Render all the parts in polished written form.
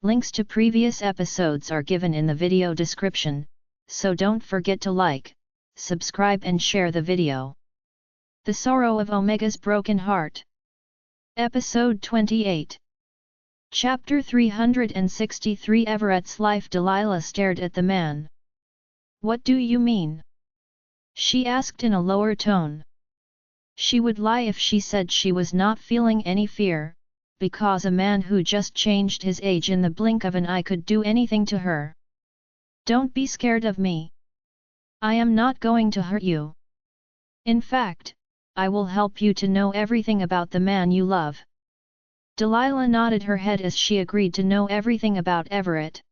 Links to previous episodes are given in the video description, so don't forget to like, subscribe and share the video. The Sorrow of Omega's Broken Heart. Episode 28. Chapter 363. Everett's Life. Delilah stared at the man. "What do you mean?" she asked in a lower tone. She would lie if she said she was not feeling any fear, because a man who just changed his age in the blink of an eye could do anything to her. "Don't be scared of me. I am not going to hurt you. In fact, I will help you to know everything about the man you love." Delilah nodded her head as she agreed to know everything about Everett.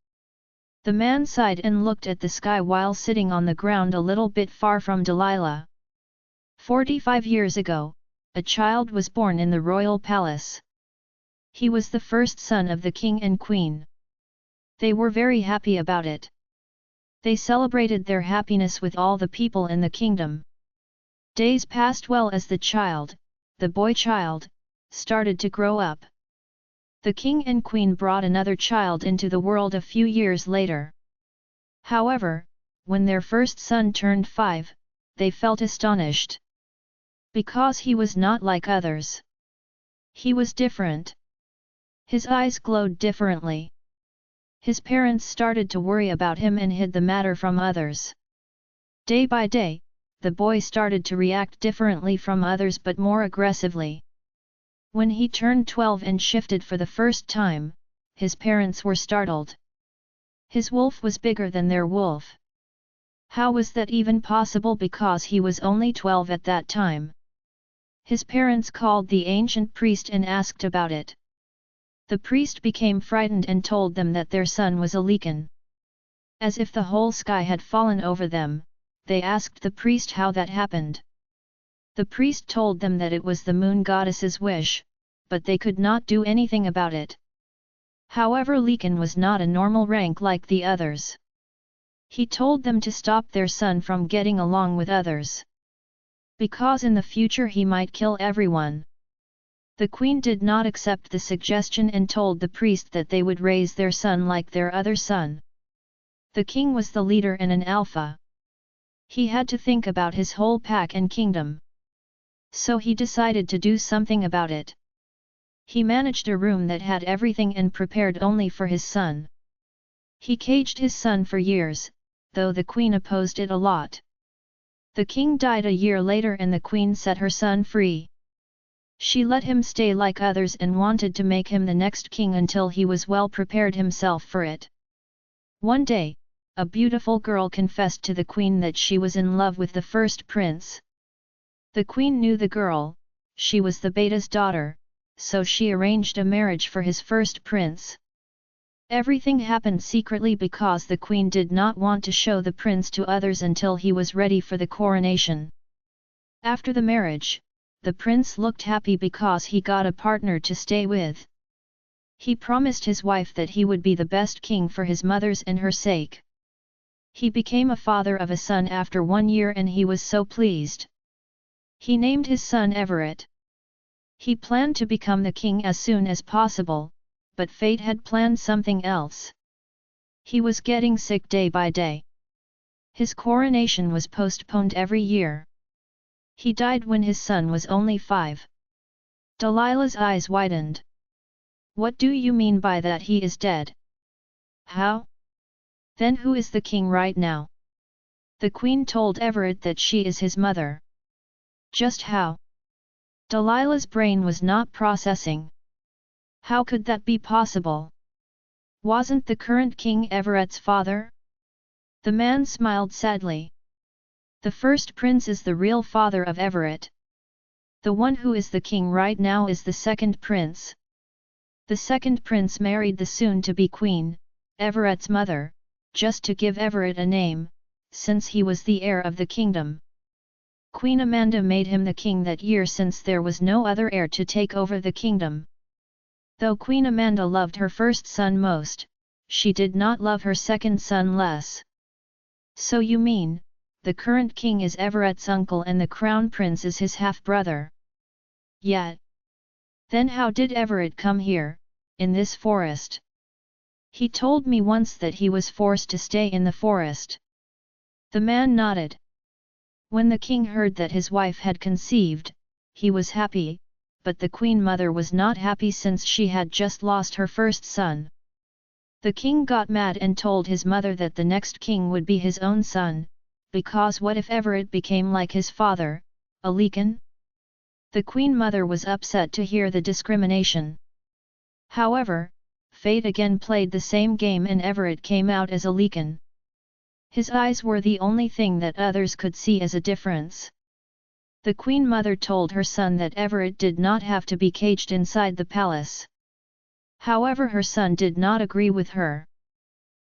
The man sighed and looked at the sky while sitting on the ground a little bit far from Delilah. 45 years ago, a child was born in the royal palace. He was the first son of the king and queen. They were very happy about it. They celebrated their happiness with all the people in the kingdom. Days passed well as the boy child, started to grow up. The king and queen brought another child into the world a few years later. However, when their first son turned 5, they felt astonished. Because he was not like others. He was different. His eyes glowed differently. His parents started to worry about him and hid the matter from others. Day by day, the boy started to react differently from others but more aggressively. When he turned 12 and shifted for the first time, his parents were startled. His wolf was bigger than their wolf. How was that even possible because he was only 12 at that time? His parents called the ancient priest and asked about it. The priest became frightened and told them that their son was a Lecan. As if the whole sky had fallen over them, they asked the priest how that happened. The priest told them that it was the moon goddess's wish, but they could not do anything about it. However, Lecan was not a normal rank like the others. He told them to stop their son from getting along with others. Because in the future he might kill everyone. The queen did not accept the suggestion and told the priest that they would raise their son like their other son. The king was the leader and an alpha. He had to think about his whole pack and kingdom. So he decided to do something about it. He managed a room that had everything and prepared only for his son. He caged his son for years, though the queen opposed it a lot. The king died a year later and the queen set her son free. She let him stay like others and wanted to make him the next king until he was well prepared himself for it. One day, a beautiful girl confessed to the queen that she was in love with the first prince. The queen knew the girl, she was the beta's daughter, so she arranged a marriage for his first prince. Everything happened secretly because the queen did not want to show the prince to others until he was ready for the coronation. After the marriage, the prince looked happy because he got a partner to stay with. He promised his wife that he would be the best king for his mother's and her sake. He became a father of a son after 1 year and he was so pleased. He named his son Everett. He planned to become the king as soon as possible, but fate had planned something else. He was getting sick day by day. His coronation was postponed every year. He died when his son was only 5. Delilah's eyes widened. "What do you mean by that he is dead? How? Then who is the king right now?" The queen told Everett that she is his mother. Just how? Delilah's brain was not processing. How could that be possible? Wasn't the current king Everett's father? The man smiled sadly. The first prince is the real father of Everett. The one who is the king right now is the second prince. The second prince married the soon-to-be queen, Everett's mother, just to give Everett a name, since he was the heir of the kingdom. Queen Amanda made him the king that year since there was no other heir to take over the kingdom. Though Queen Amanda loved her first son most, she did not love her second son less. So you mean, the current king is Everett's uncle and the crown prince is his half-brother? Yet. Then how did Everett come here, in this forest? He told me once that he was forced to stay in the forest. The man nodded. When the king heard that his wife had conceived, he was happy, but the queen mother was not happy since she had just lost her first son. The king got mad and told his mother that the next king would be his own son, because what if ever it became like his father, a Lycan? The queen mother was upset to hear the discrimination. However, fate again played the same game and Everett came out as a Lycan. His eyes were the only thing that others could see as a difference. The queen mother told her son that Everett did not have to be caged inside the palace. However, her son did not agree with her.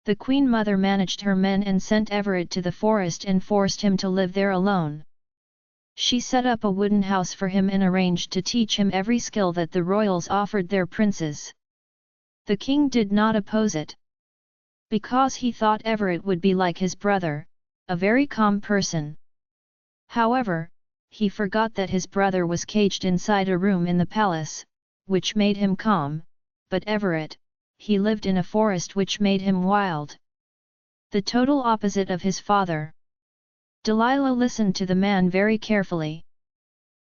The queen mother managed her men and sent Everett to the forest and forced him to live there alone. She set up a wooden house for him and arranged to teach him every skill that the royals offered their princes. The king did not oppose it, because he thought Everett would be like his brother, a very calm person. However, he forgot that his brother was caged inside a room in the palace, which made him calm, but Everett, he lived in a forest which made him wild. The total opposite of his father. Delilah listened to the man very carefully.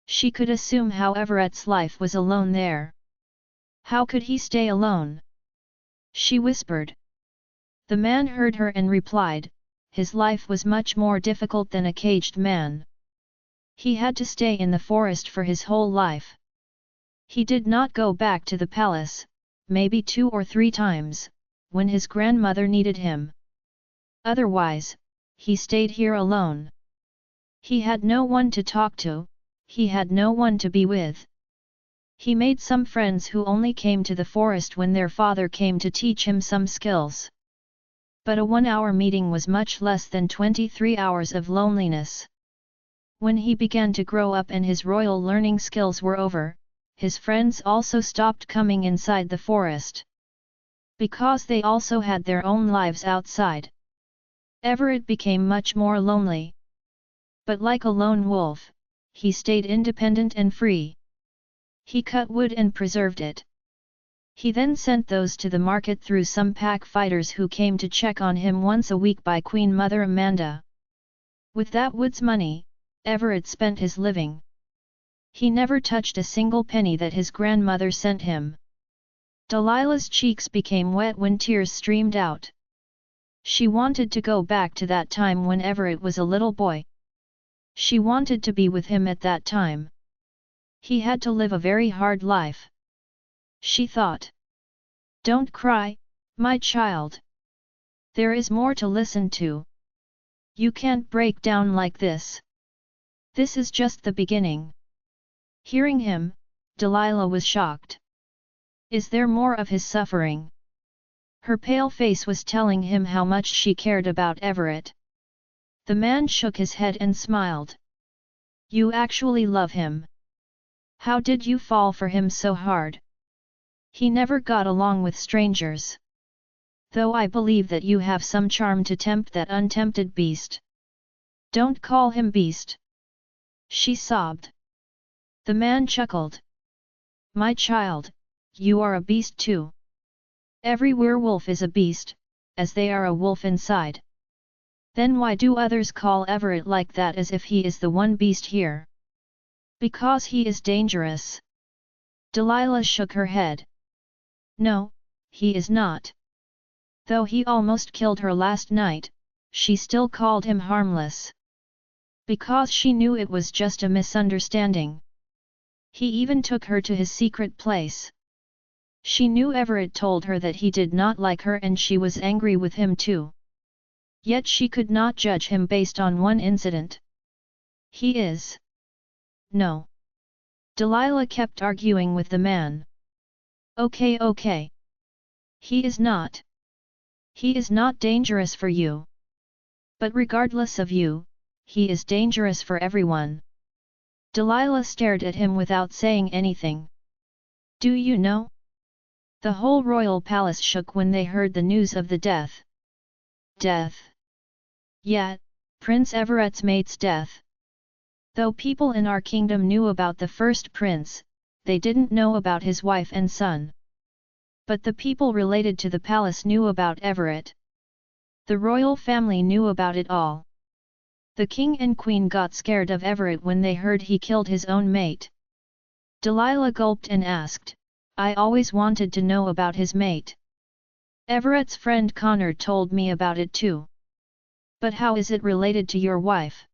She could assume how Everett's life was alone there. How could he stay alone? She whispered. The man heard her and replied, his life was much more difficult than a caged man. He had to stay in the forest for his whole life. He did not go back to the palace, maybe 2 or 3 times, when his grandmother needed him. Otherwise, he stayed here alone. He had no one to talk to, he had no one to be with. He made some friends who only came to the forest when their father came to teach him some skills. But a 1-hour meeting was much less than 23 hours of loneliness. When he began to grow up and his royal learning skills were over, his friends also stopped coming inside the forest. Because they also had their own lives outside. Everett became much more lonely. But like a lone wolf, he stayed independent and free. He cut wood and preserved it. He then sent those to the market through some pack fighters who came to check on him once a week by Queen Mother Amanda. With that wood's money, Everett spent his living. He never touched a single penny that his grandmother sent him. Delilah's cheeks became wet when tears streamed out. She wanted to go back to that time when Everett was a little boy. She wanted to be with him at that time. He had to live a very hard life. She thought. Don't cry, my child. There is more to listen to. You can't break down like this. This is just the beginning. Hearing him, Delilah was shocked. Is there more of his suffering? Her pale face was telling him how much she cared about Everett. The man shook his head and smiled. You actually love him. How did you fall for him so hard? He never got along with strangers. Though I believe that you have some charm to tempt that untempted beast. Don't call him beast. She sobbed. The man chuckled. My child, you are a beast too. Every werewolf is a beast, as they are a wolf inside. Then why do others call Everett like that as if he is the one beast here? Because he is dangerous. Delilah shook her head. No, he is not. Though he almost killed her last night, she still called him harmless. Because she knew it was just a misunderstanding. He even took her to his secret place. She knew Everett told her that he did not like her and she was angry with him too. Yet she could not judge him based on one incident. He is. No. Delilah kept arguing with the man. Okay. He is not. He is not dangerous for you. But regardless of you, he is dangerous for everyone. Delilah stared at him without saying anything. Do you know? The whole royal palace shook when they heard the news of the death. Death? Yeah, Prince Everett's mate's death. Though people in our kingdom knew about the first prince, they didn't know about his wife and son. But the people related to the palace knew about Everett. The royal family knew about it all. The king and queen got scared of Everett when they heard he killed his own mate. Delilah gulped and asked, "I always wanted to know about his mate. Everett's friend Connor told me about it too. But how is it related to your wife?"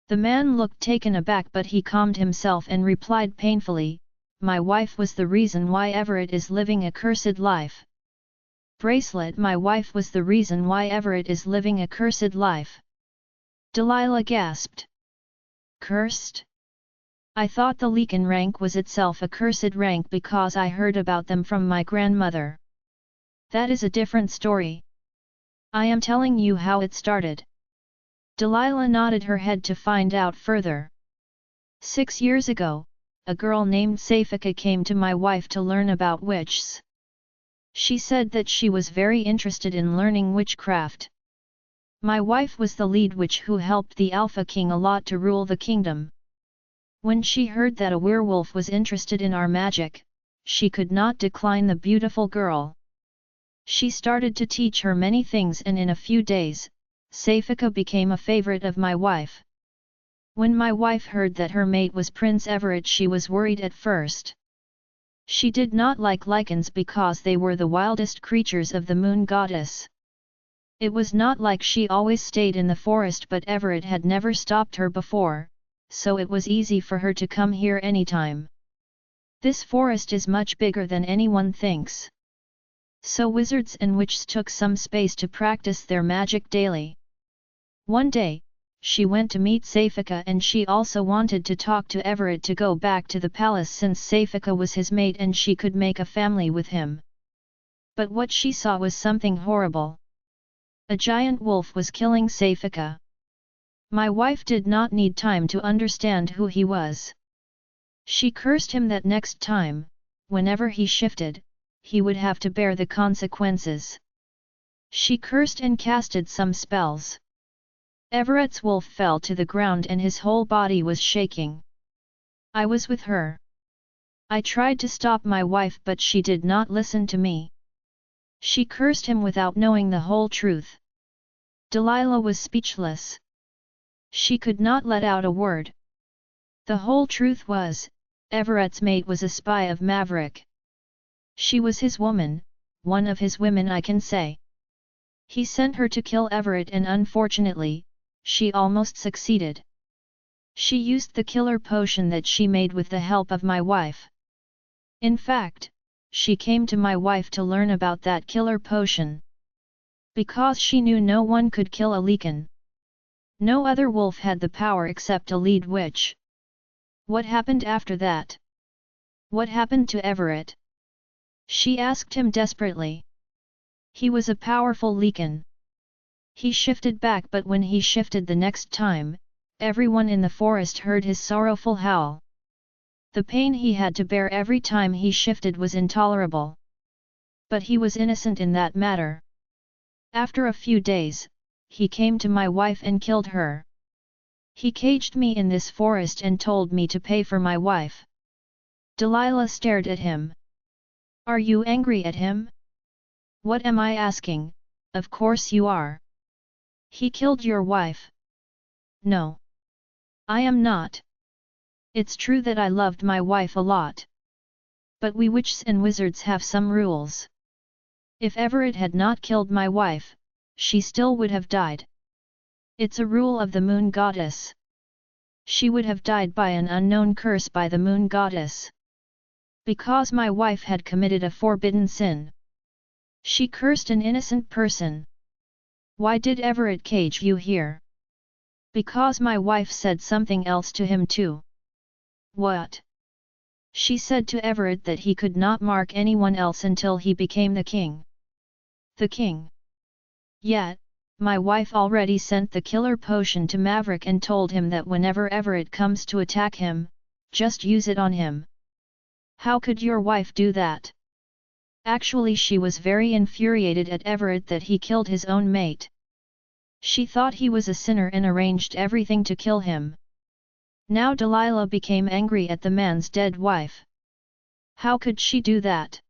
The man looked taken aback, but he calmed himself and replied painfully, "My wife was the reason why Everett is living a cursed life." Bracelet, my wife was the reason why Everett is living a cursed life. Delilah gasped. Cursed? I thought the Leakin rank was itself a cursed rank because I heard about them from my grandmother. That is a different story. I am telling you how it started. Delilah nodded her head to find out further. 6 years ago, a girl named Safika came to my wife to learn about witches. She said that she was very interested in learning witchcraft. My wife was the lead witch who helped the Alpha King a lot to rule the kingdom. When she heard that a werewolf was interested in our magic, she could not decline the beautiful girl. She started to teach her many things, and in a few days, Safika became a favorite of my wife. When my wife heard that her mate was Prince Everett, she was worried at first. She did not like lichens because they were the wildest creatures of the moon goddess. It was not like she always stayed in the forest, but Everett had never stopped her before, so it was easy for her to come here anytime. This forest is much bigger than anyone thinks. So wizards and witches took some space to practice their magic daily. One day, she went to meet Safika, and she also wanted to talk to Everett to go back to the palace since Safika was his mate and she could make a family with him. But what she saw was something horrible. A giant wolf was killing Safika. My wife did not need time to understand who he was. She cursed him that next time, whenever he shifted, he would have to bear the consequences. She cursed and casted some spells. Everett's wolf fell to the ground and his whole body was shaking. I was with her. I tried to stop my wife, but she did not listen to me. She cursed him without knowing the whole truth. Delilah was speechless. She could not let out a word. The whole truth was, Everett's mate was a spy of Maverick. She was his woman, one of his women, I can say. He sent her to kill Everett, and unfortunately, she almost succeeded. She used the killer potion that she made with the help of my wife. In fact, she came to my wife to learn about that killer potion. Because she knew no one could kill a Leakin. No other wolf had the power except a lead witch. What happened after that? What happened to Everett? She asked him desperately. He was a powerful Leakin. He shifted back, but when he shifted the next time, everyone in the forest heard his sorrowful howl. The pain he had to bear every time he shifted was intolerable. But he was innocent in that matter. After a few days, he came to my wife and killed her. He caged me in this forest and told me to pay for my wife. Delilah stared at him. Are you angry at him? What am I asking? Of course you are. He killed your wife. No. I am not. It's true that I loved my wife a lot. But we witches and wizards have some rules. If Everett had not killed my wife, she still would have died. It's a rule of the moon goddess. She would have died by an unknown curse by the moon goddess. Because my wife had committed a forbidden sin. She cursed an innocent person. Why did Everett cage you here? Because my wife said something else to him too. What? She said to Everett that he could not mark anyone else until he became the king. The king? Yet, my wife already sent the killer potion to Maverick and told him that whenever Everett comes to attack him, just use it on him. How could your wife do that? Actually, she was very infuriated at Everett that he killed his own mate. She thought he was a sinner and arranged everything to kill him. Now Delilah became angry at the man's dead wife. How could she do that?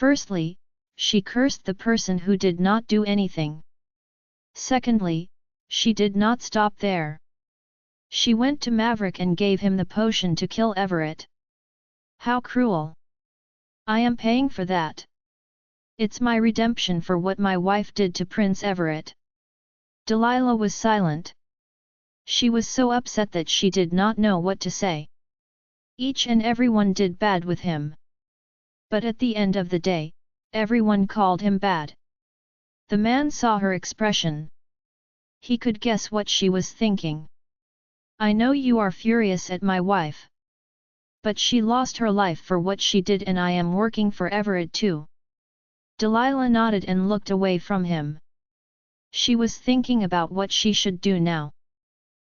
Firstly, she cursed the person who did not do anything. Secondly, she did not stop there. She went to Maverick and gave him the potion to kill Everett. How cruel! I am paying for that. It's my redemption for what my wife did to Prince Everett. Delilah was silent. She was so upset that she did not know what to say. Each and everyone did bad with him. But at the end of the day, everyone called him bad. The man saw her expression. He could guess what she was thinking. I know you are furious at my wife. But she lost her life for what she did and I am working for Everett too. Delilah nodded and looked away from him. She was thinking about what she should do now.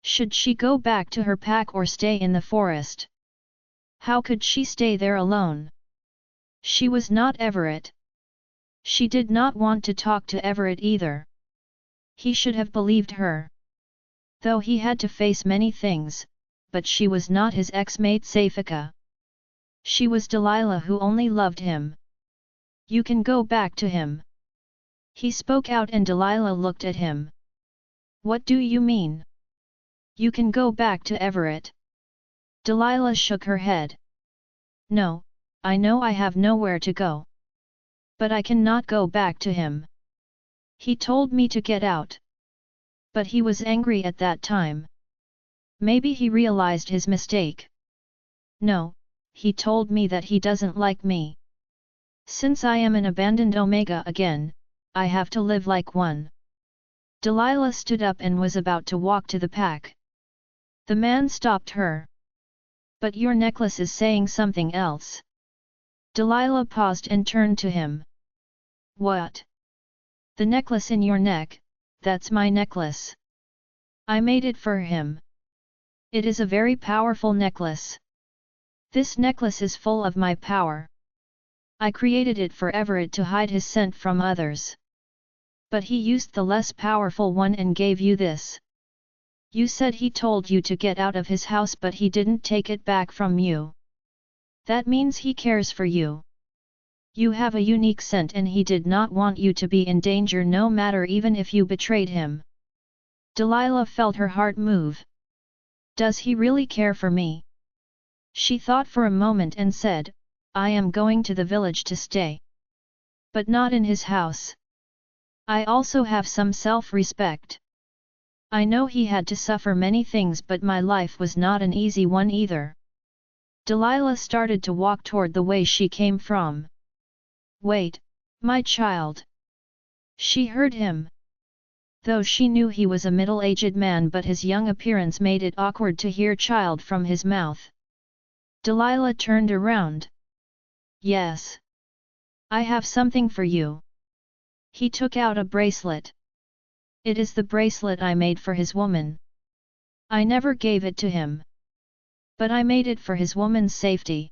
Should she go back to her pack or stay in the forest? How could she stay there alone? She was not Everett. She did not want to talk to Everett either. He should have believed her. Though he had to face many things, but she was not his ex-mate Safika. She was Delilah who only loved him. You can go back to him. He spoke out and Delilah looked at him. What do you mean? You can go back to Everett. Delilah shook her head. No, I know I have nowhere to go. But I cannot go back to him. He told me to get out. But he was angry at that time. Maybe he realized his mistake. No, he told me that he doesn't like me. Since I am an abandoned Omega again, I have to live like one. Delilah stood up and was about to walk to the pack. The man stopped her. But your necklace is saying something else. Delilah paused and turned to him. What? The necklace in your neck, that's my necklace. I made it for him. It is a very powerful necklace. This necklace is full of my power. I created it for Everett to hide his scent from others. But he used the less powerful one and gave you this. You said he told you to get out of his house but he didn't take it back from you. That means he cares for you. You have a unique scent and he did not want you to be in danger no matter even if you betrayed him. Delilah felt her heart move. Does he really care for me? She thought for a moment and said, I am going to the village to stay. But not in his house. I also have some self-respect. I know he had to suffer many things but my life was not an easy one either. Delilah started to walk toward the way she came from. Wait, my child. She heard him. Though she knew he was a middle-aged man but his young appearance made it awkward to hear child from his mouth. Delilah turned around. Yes. I have something for you. He took out a bracelet. It is the bracelet I made for his woman. I never gave it to him. But I made it for his woman's safety.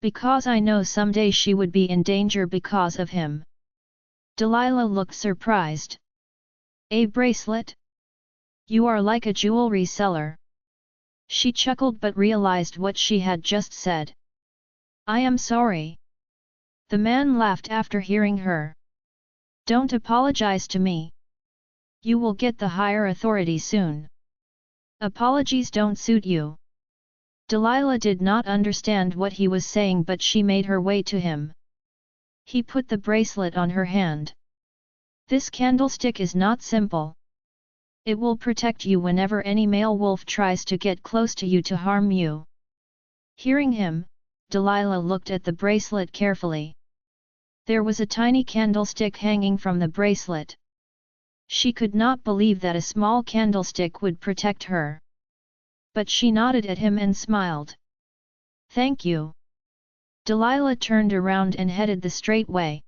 Because I know someday she would be in danger because of him. Delilah looked surprised. A bracelet? You are like a jewelry seller. She chuckled but realized what she had just said. I am sorry. The man laughed after hearing her. Don't apologize to me. You will get the higher authority soon. Apologies don't suit you. Delilah did not understand what he was saying but she made her way to him. He put the bracelet on her hand. This candlestick is not simple. It will protect you whenever any male wolf tries to get close to you to harm you. Hearing him, Delilah looked at the bracelet carefully. There was a tiny candlestick hanging from the bracelet. She could not believe that a small candlestick would protect her. But she nodded at him and smiled. Thank you. Delilah turned around and headed the straight way.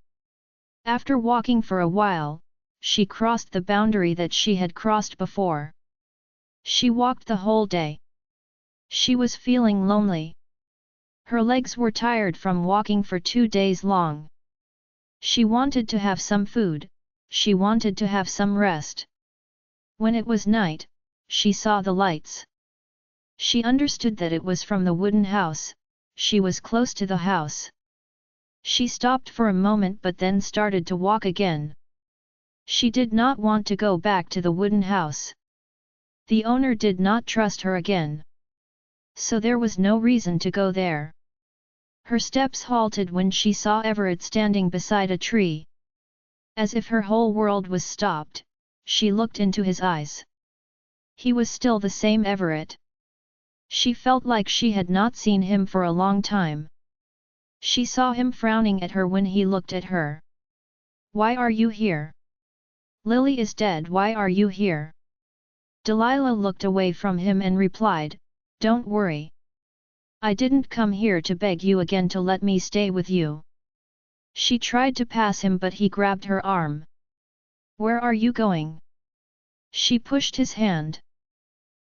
After walking for a while, she crossed the boundary that she had crossed before. She walked the whole day. She was feeling lonely. Her legs were tired from walking for 2 days long. She wanted to have some food, she wanted to have some rest. When it was night, she saw the lights. She understood that it was from the wooden house, she was close to the house. She stopped for a moment but then started to walk again. She did not want to go back to the wooden house. The owner did not trust her again. So there was no reason to go there. Her steps halted when she saw Everett standing beside a tree. As if her whole world was stopped, she looked into his eyes. He was still the same Everett. She felt like she had not seen him for a long time. She saw him frowning at her when he looked at her. "Why are you here? Lily is dead. Why are you here?" Delilah looked away from him and replied, "Don't worry. I didn't come here to beg you again to let me stay with you." She tried to pass him but he grabbed her arm. "Where are you going?" She pushed his hand.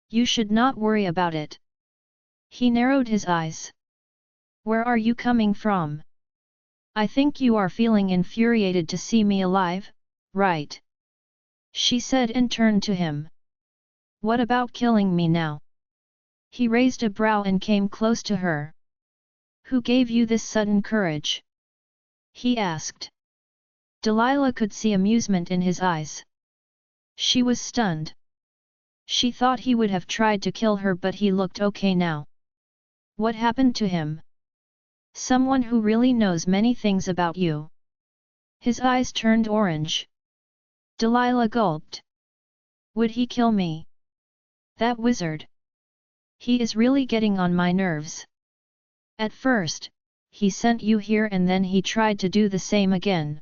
"You should not worry about it." He narrowed his eyes. "Where are you coming from? I think you are feeling infuriated to see me alive, right?" She said and turned to him. "What about killing me now?" He raised a brow and came close to her. "Who gave you this sudden courage?" he asked. Delilah could see amusement in his eyes. She was stunned. She thought he would have tried to kill her but he looked okay now. "What happened to him?" "Someone who really knows many things about you." His eyes turned orange. Delilah gulped. "Would he kill me? That wizard. He is really getting on my nerves. At first, he sent you here and then he tried to do the same again."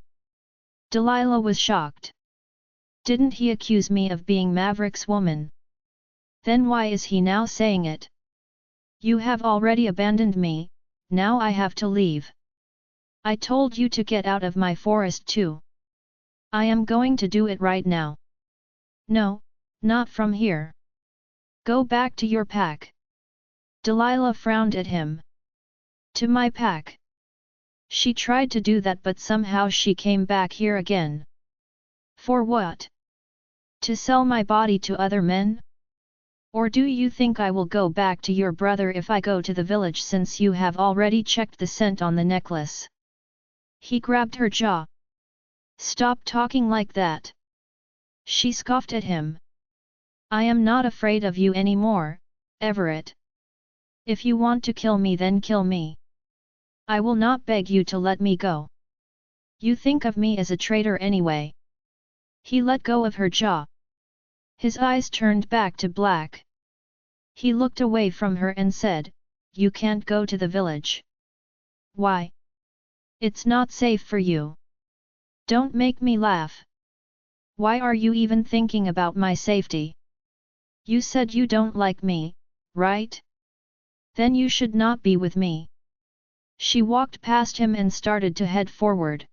Delilah was shocked. "Didn't he accuse me of being Maverick's woman? Then why is he now saying it? You have already abandoned me, now I have to leave. I told you to get out of my forest too. I am going to do it right now." "No, not from here. Go back to your pack." Delilah frowned at him. "To my pack?" She tried to do that but somehow she came back here again. "For what? To sell my body to other men? Or do you think I will go back to your brother if I go to the village since you have already checked the scent on the necklace?" He grabbed her jaw. "Stop talking like that." She scoffed at him. "I am not afraid of you anymore, Everett. If you want to kill me then kill me. I will not beg you to let me go. You think of me as a traitor anyway." He let go of her jaw. His eyes turned back to black. He looked away from her and said, "You can't go to the village." "Why? It's not safe for you." "Don't make me laugh. Why are you even thinking about my safety? You said you don't like me, right? Then you should not be with me." She walked past him and started to head forward.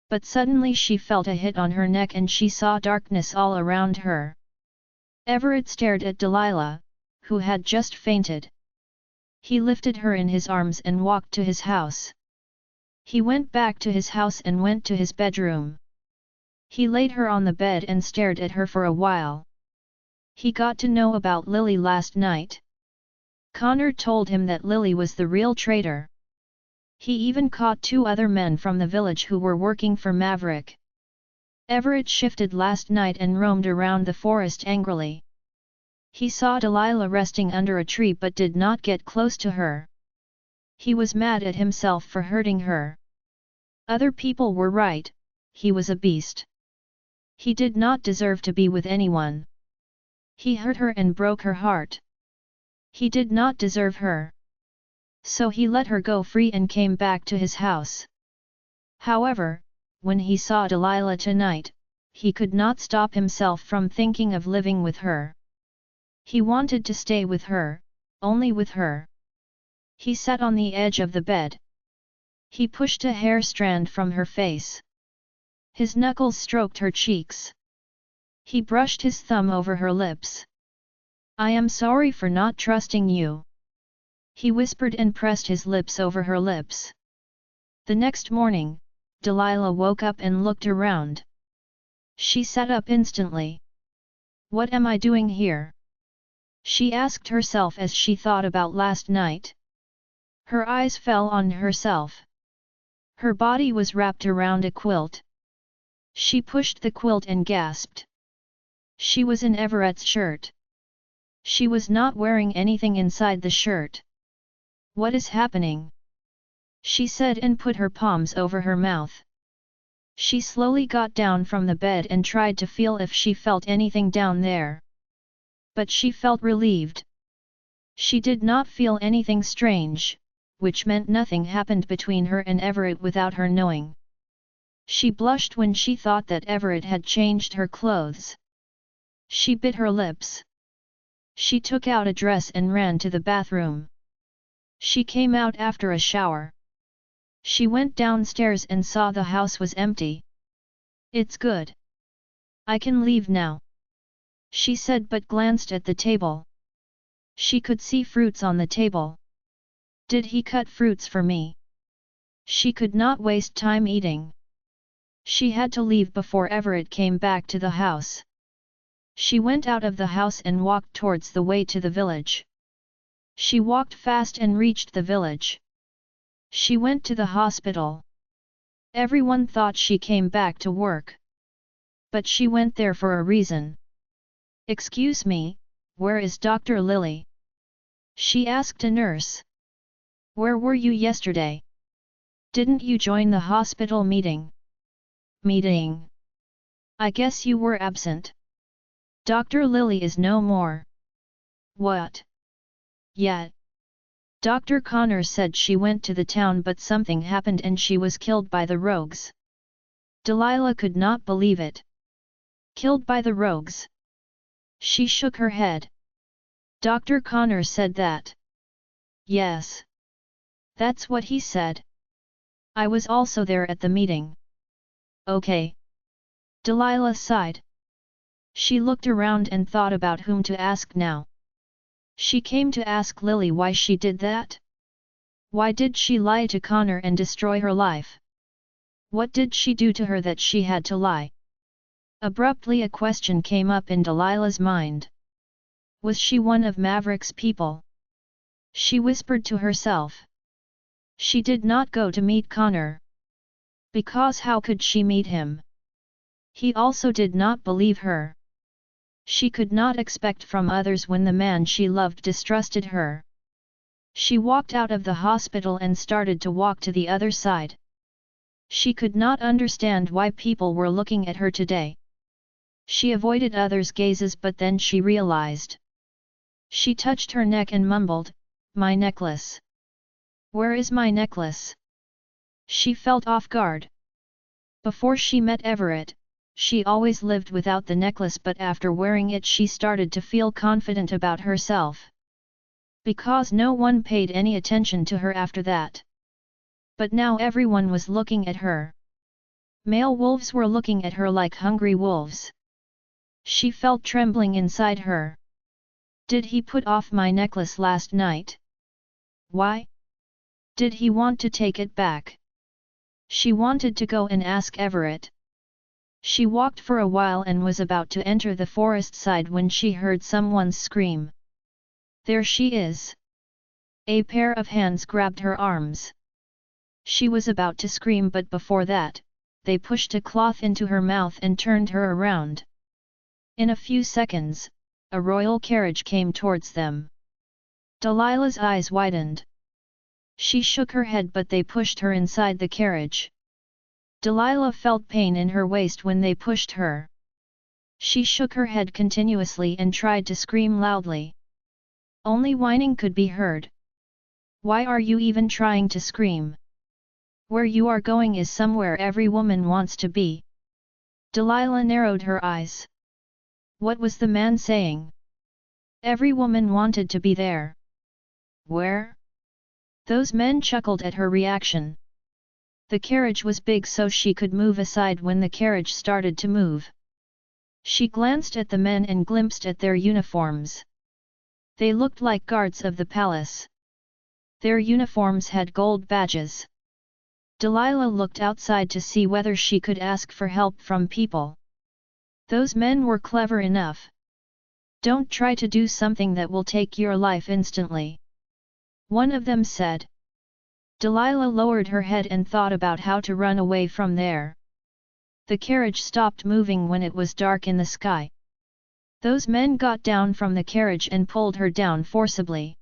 But suddenly she felt a hit on her neck and she saw darkness all around her. Everett stared at Delilah, who had just fainted. He lifted her in his arms and walked to his house. He went back to his house and went to his bedroom. He laid her on the bed and stared at her for a while. He got to know about Lily last night. Connor told him that Lily was the real traitor. He even caught 2 other men from the village who were working for Maverick. Everett shifted last night and roamed around the forest angrily. He saw Delilah resting under a tree but did not get close to her. He was mad at himself for hurting her. Other people were right, he was a beast. He did not deserve to be with anyone. He hurt her and broke her heart. He did not deserve her. So he let her go free and came back to his house. However, when he saw Delilah tonight, he could not stop himself from thinking of living with her. He wanted to stay with her, only with her. He sat on the edge of the bed. He pushed a hair strand from her face. His knuckles stroked her cheeks. He brushed his thumb over her lips. "I am sorry for not trusting you," he whispered and pressed his lips over her lips. The next morning, Delilah woke up and looked around. She sat up instantly. "What am I doing here?" she asked herself as she thought about last night. Her eyes fell on herself. Her body was wrapped around a quilt. She pushed the quilt and gasped. She was in Everett's shirt. She was not wearing anything inside the shirt. What is happening? She said and put her palms over her mouth. She slowly got down from the bed and tried to feel if she felt anything down there. But she felt relieved. She did not feel anything strange, which meant nothing happened between her and Everett without her knowing. She blushed when she thought that Everett had changed her clothes. She bit her lips. She took out a dress and ran to the bathroom. She came out after a shower. She went downstairs and saw the house was empty. It's good. I can leave now, she said, but glanced at the table. She could see fruits on the table. Did he cut fruits for me? She could not waste time eating. She had to leave before Everett came back to the house. She went out of the house and walked towards the way to the village. She walked fast and reached the village. She went to the hospital. Everyone thought she came back to work. But she went there for a reason. Excuse me, where is Dr. Lily? She asked a nurse. Where were you yesterday? Didn't you join the hospital meeting? Meeting? I guess you were absent. Dr. Lily is no more. What? Yet. Dr. Connor said she went to the town but something happened and she was killed by the rogues. Delilah could not believe it. Killed by the rogues? She shook her head. Dr. Connor said that. Yes. That's what he said. I was also there at the meeting. Okay. Delilah sighed. She looked around and thought about whom to ask now. She came to ask Lily why she did that. Why did she lie to Connor and destroy her life? What did she do to her that she had to lie? Abruptly a question came up in Delilah's mind. Was she one of Maverick's people? She whispered to herself. She did not go to meet Connor. Because how could she meet him? He also did not believe her. She could not expect from others when the man she loved distrusted her. She walked out of the hospital and started to walk to the other side. She could not understand why people were looking at her today. She avoided others' gazes, but then she realized. She touched her neck and mumbled, "My necklace. Where is my necklace?" She felt off guard. Before she met Everett, she always lived without the necklace, but after wearing it she started to feel confident about herself. Because no one paid any attention to her after that. But now everyone was looking at her. Male wolves were looking at her like hungry wolves. She felt trembling inside her. Did he put off my necklace last night? Why? Did he want to take it back? She wanted to go and ask Everett. She walked for a while and was about to enter the forest side when she heard someone scream. There she is! A pair of hands grabbed her arms. She was about to scream, but before that, they pushed a cloth into her mouth and turned her around. In a few seconds, a royal carriage came towards them. Delilah's eyes widened. She shook her head, but they pushed her inside the carriage. Delilah felt pain in her waist when they pushed her. She shook her head continuously and tried to scream loudly. Only whining could be heard. Why are you even trying to scream? Where you are going is somewhere every woman wants to be. Delilah narrowed her eyes. What was the man saying? Every woman wanted to be there. Where? Those men chuckled at her reaction. The carriage was big so she could move aside when the carriage started to move. She glanced at the men and glimpsed at their uniforms. They looked like guards of the palace. Their uniforms had gold badges. Delilah looked outside to see whether she could ask for help from people. Those men were clever enough. Don't try to do something that will take your life instantly. One of them said. Delilah lowered her head and thought about how to run away from there. The carriage stopped moving when it was dark in the sky. Those men got down from the carriage and pulled her down forcibly.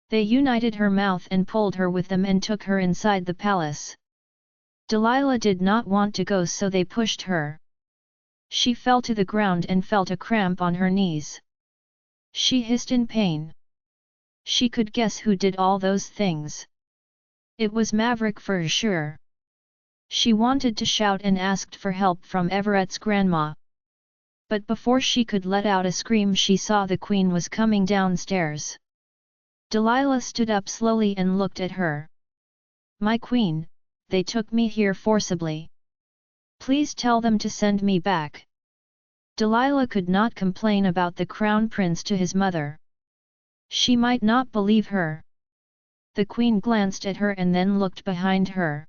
They united her mouth and pulled her with them and took her inside the palace. Delilah did not want to go, so they pushed her. She fell to the ground and felt a cramp on her knees. She hissed in pain. She could guess who did all those things. It was Maverick for sure. She wanted to shout and asked for help from Everett's grandma. But before she could let out a scream, she saw the Queen was coming downstairs. Delilah stood up slowly and looked at her. "My Queen, they took me here forcibly. Please tell them to send me back." Delilah could not complain about the crown prince to his mother. She might not believe her. The Queen glanced at her and then looked behind her.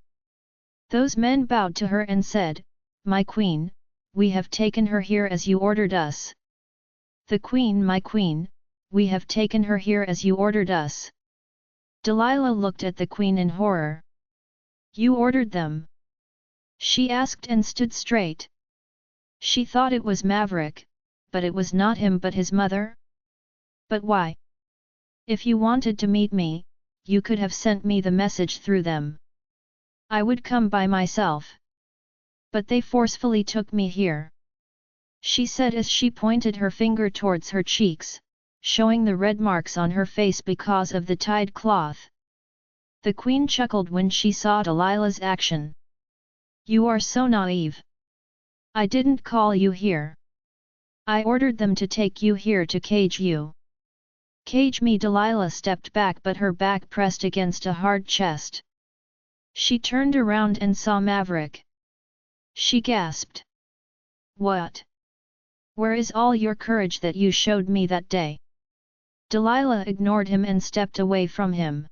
Those men bowed to her and said, "My Queen, we have taken her here as you ordered us." The Queen, "My Queen, we have taken her here as you ordered us." Delilah looked at the Queen in horror. "You ordered them?" she asked and stood straight. She thought it was Maverick, but it was not him but his mother. "But why? If you wanted to meet me, you could have sent me the message through them. I would come by myself. But they forcefully took me here," she said as she pointed her finger towards her cheeks, showing the red marks on her face because of the tied cloth. The Queen chuckled when she saw Delilah's action. "You are so naive. I didn't call you here. I ordered them to take you here to cage you." "Cage me?" Delilah stepped back, but her back pressed against a hard chest. She turned around and saw Maverick. She gasped. "What? Where is all your courage that you showed me that day?" Delilah ignored him and stepped away from him.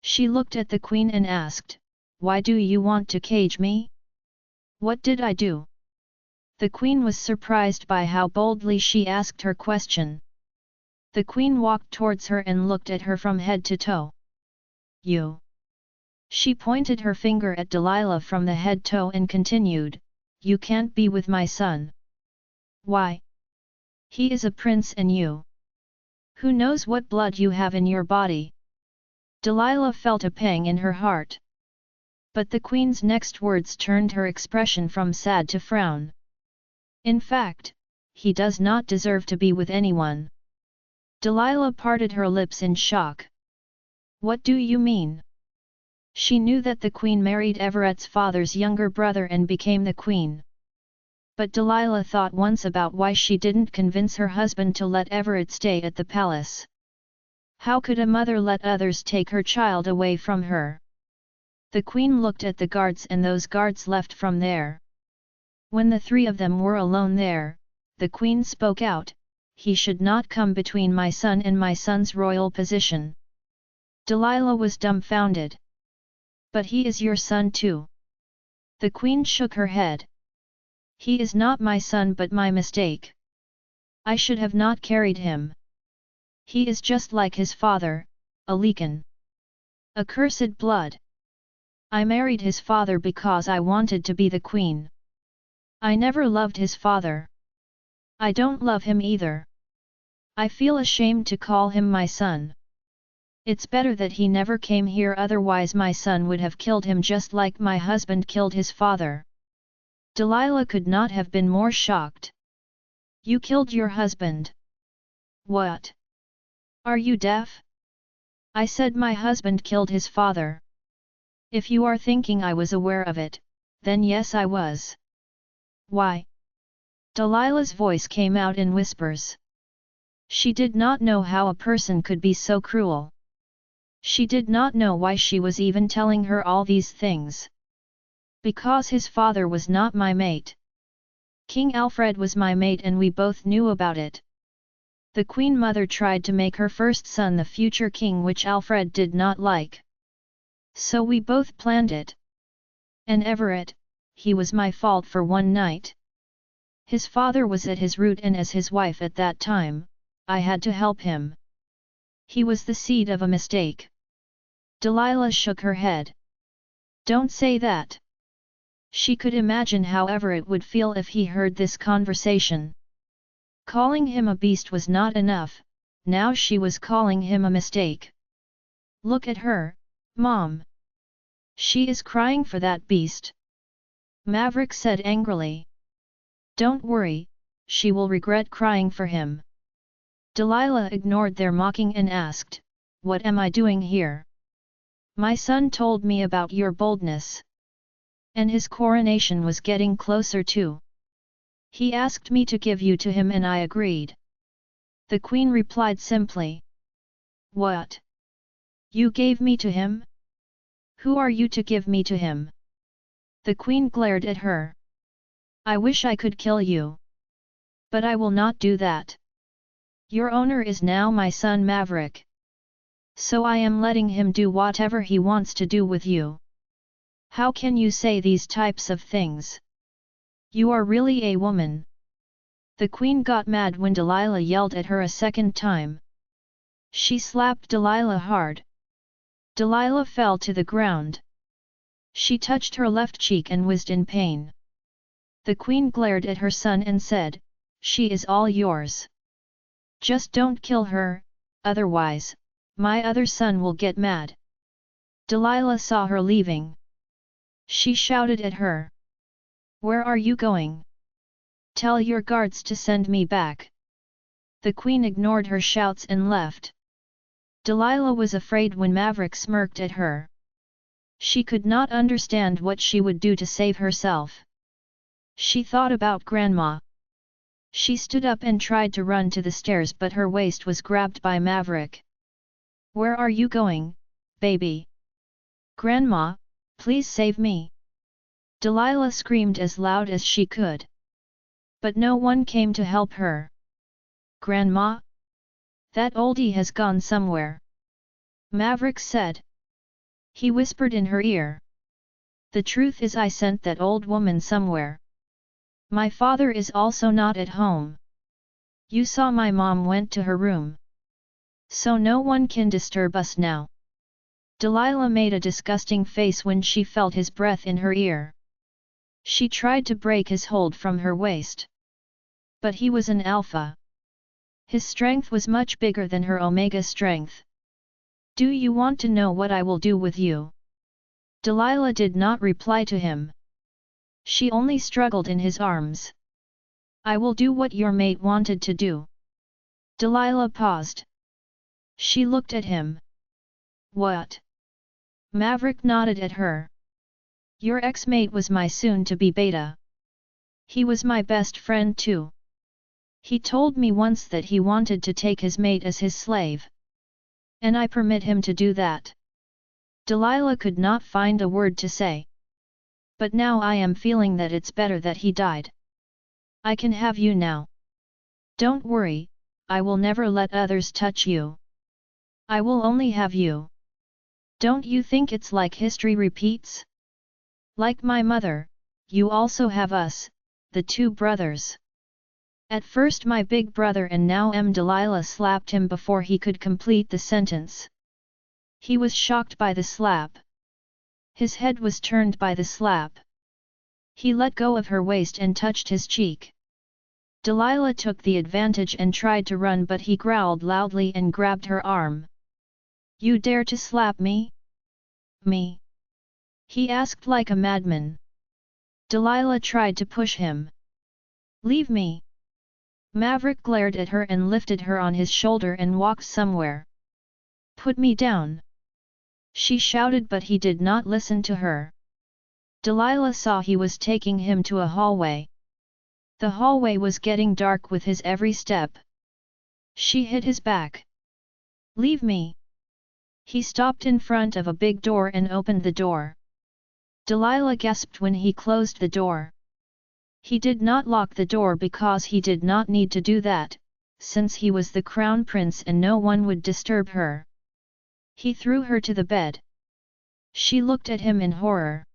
She looked at the Queen and asked, "Why do you want to cage me? What did I do?" The Queen was surprised by how boldly she asked her question. The Queen walked towards her and looked at her from head to toe. "You." She pointed her finger at Delilah from the head toe and continued, "You can't be with my son." "Why? He is a prince and you. Who knows what blood you have in your body?" Delilah felt a pang in her heart. But the Queen's next words turned her expression from sad to frown. "In fact, he does not deserve to be with anyone." Delilah parted her lips in shock. "What do you mean?" She knew that the Queen married Everett's father's younger brother and became the Queen. But Delilah thought once about why she didn't convince her husband to let Everett stay at the palace. How could a mother let others take her child away from her? The Queen looked at the guards and those guards left from there. When the three of them were alone there, the Queen spoke out, "He should not come between my son and my son's royal position." Delilah was dumbfounded. "But he is your son too." The Queen shook her head. "He is not my son but my mistake. I should have not carried him. He is just like his father, a Lecan. Accursed blood. I married his father because I wanted to be the Queen. I never loved his father. I don't love him either. I feel ashamed to call him my son. It's better that he never came here, otherwise my son would have killed him just like my husband killed his father." Delilah could not have been more shocked. "You killed your husband? What? Are you deaf? I said my husband killed his father. If you are thinking I was aware of it, then yes, I was." "Why?" Delilah's voice came out in whispers. She did not know how a person could be so cruel. She did not know why she was even telling her all these things. "Because his father was not my mate. King Alfred was my mate and we both knew about it. The Queen Mother tried to make her first son the future king, which Alfred did not like. So we both planned it. And Everett, he was my fault for one night. His father was at his root and as his wife at that time, I had to help him. He was the seed of a mistake." Delilah shook her head. Don't say that. She could imagine however it would feel if he heard this conversation. Calling him a beast was not enough, now she was calling him a mistake. Look at her, Mom. She is crying for that beast. Maverick said angrily. Don't worry, she will regret crying for him. Delilah ignored their mocking and asked, What am I doing here? My son told me about your boldness. And his coronation was getting closer too. He asked me to give you to him and I agreed. The queen replied simply. What? You gave me to him? Who are you to give me to him? The queen glared at her. I wish I could kill you. But I will not do that. Your owner is now my son Maverick. So I am letting him do whatever he wants to do with you. How can you say these types of things? You are really a woman. The queen got mad when Delilah yelled at her a second time. She slapped Delilah hard. Delilah fell to the ground. She touched her left cheek and was in pain. The queen glared at her son and said, She is all yours. Just don't kill her, otherwise, my other son will get mad. Delilah saw her leaving. She shouted at her. Where are you going? Tell your guards to send me back. The queen ignored her shouts and left. Delilah was afraid when Maverick smirked at her. She could not understand what she would do to save herself. She thought about Grandma. She stood up and tried to run to the stairs but her waist was grabbed by Maverick. Where are you going, baby? Grandma, please save me. Delilah screamed as loud as she could. But no one came to help her. Grandma? That oldie has gone somewhere. Maverick said. He whispered in her ear. The truth is I sent that old woman somewhere. My father is also not at home. You saw my mom went to her room. So no one can disturb us now. Delilah made a disgusting face when she felt his breath in her ear. She tried to break his hold from her waist. But he was an alpha. His strength was much bigger than her omega strength. Do you want to know what I will do with you? Delilah did not reply to him. She only struggled in his arms. I will do what your mate wanted to do. Delilah paused. She looked at him. What? Maverick nodded at her. Your ex-mate was my soon-to-be beta. He was my best friend too. He told me once that he wanted to take his mate as his slave. And I permit him to do that. Delilah could not find a word to say. But now I am feeling that it's better that he died. I can have you now. Don't worry, I will never let others touch you. I will only have you. Don't you think it's like history repeats? Like my mother, you also have us, the two brothers. At first my big brother and now Delilah slapped him before he could complete the sentence. He was shocked by the slap. His head was turned by the slap. He let go of her waist and touched his cheek. Delilah took the advantage and tried to run but he growled loudly and grabbed her arm. You dare to slap me? Me? He asked like a madman. Delilah tried to push him. Leave me. Maverick glared at her and lifted her on his shoulder and walked somewhere. Put me down. She shouted but he did not listen to her. Delilah saw he was taking him to a hallway. The hallway was getting dark with his every step. She hit his back. Leave me. He stopped in front of a big door and opened the door. Delilah gasped when he closed the door. He did not lock the door because he did not need to do that, since he was the crown prince and no one would disturb her. He threw her to the bed. She looked at him in horror.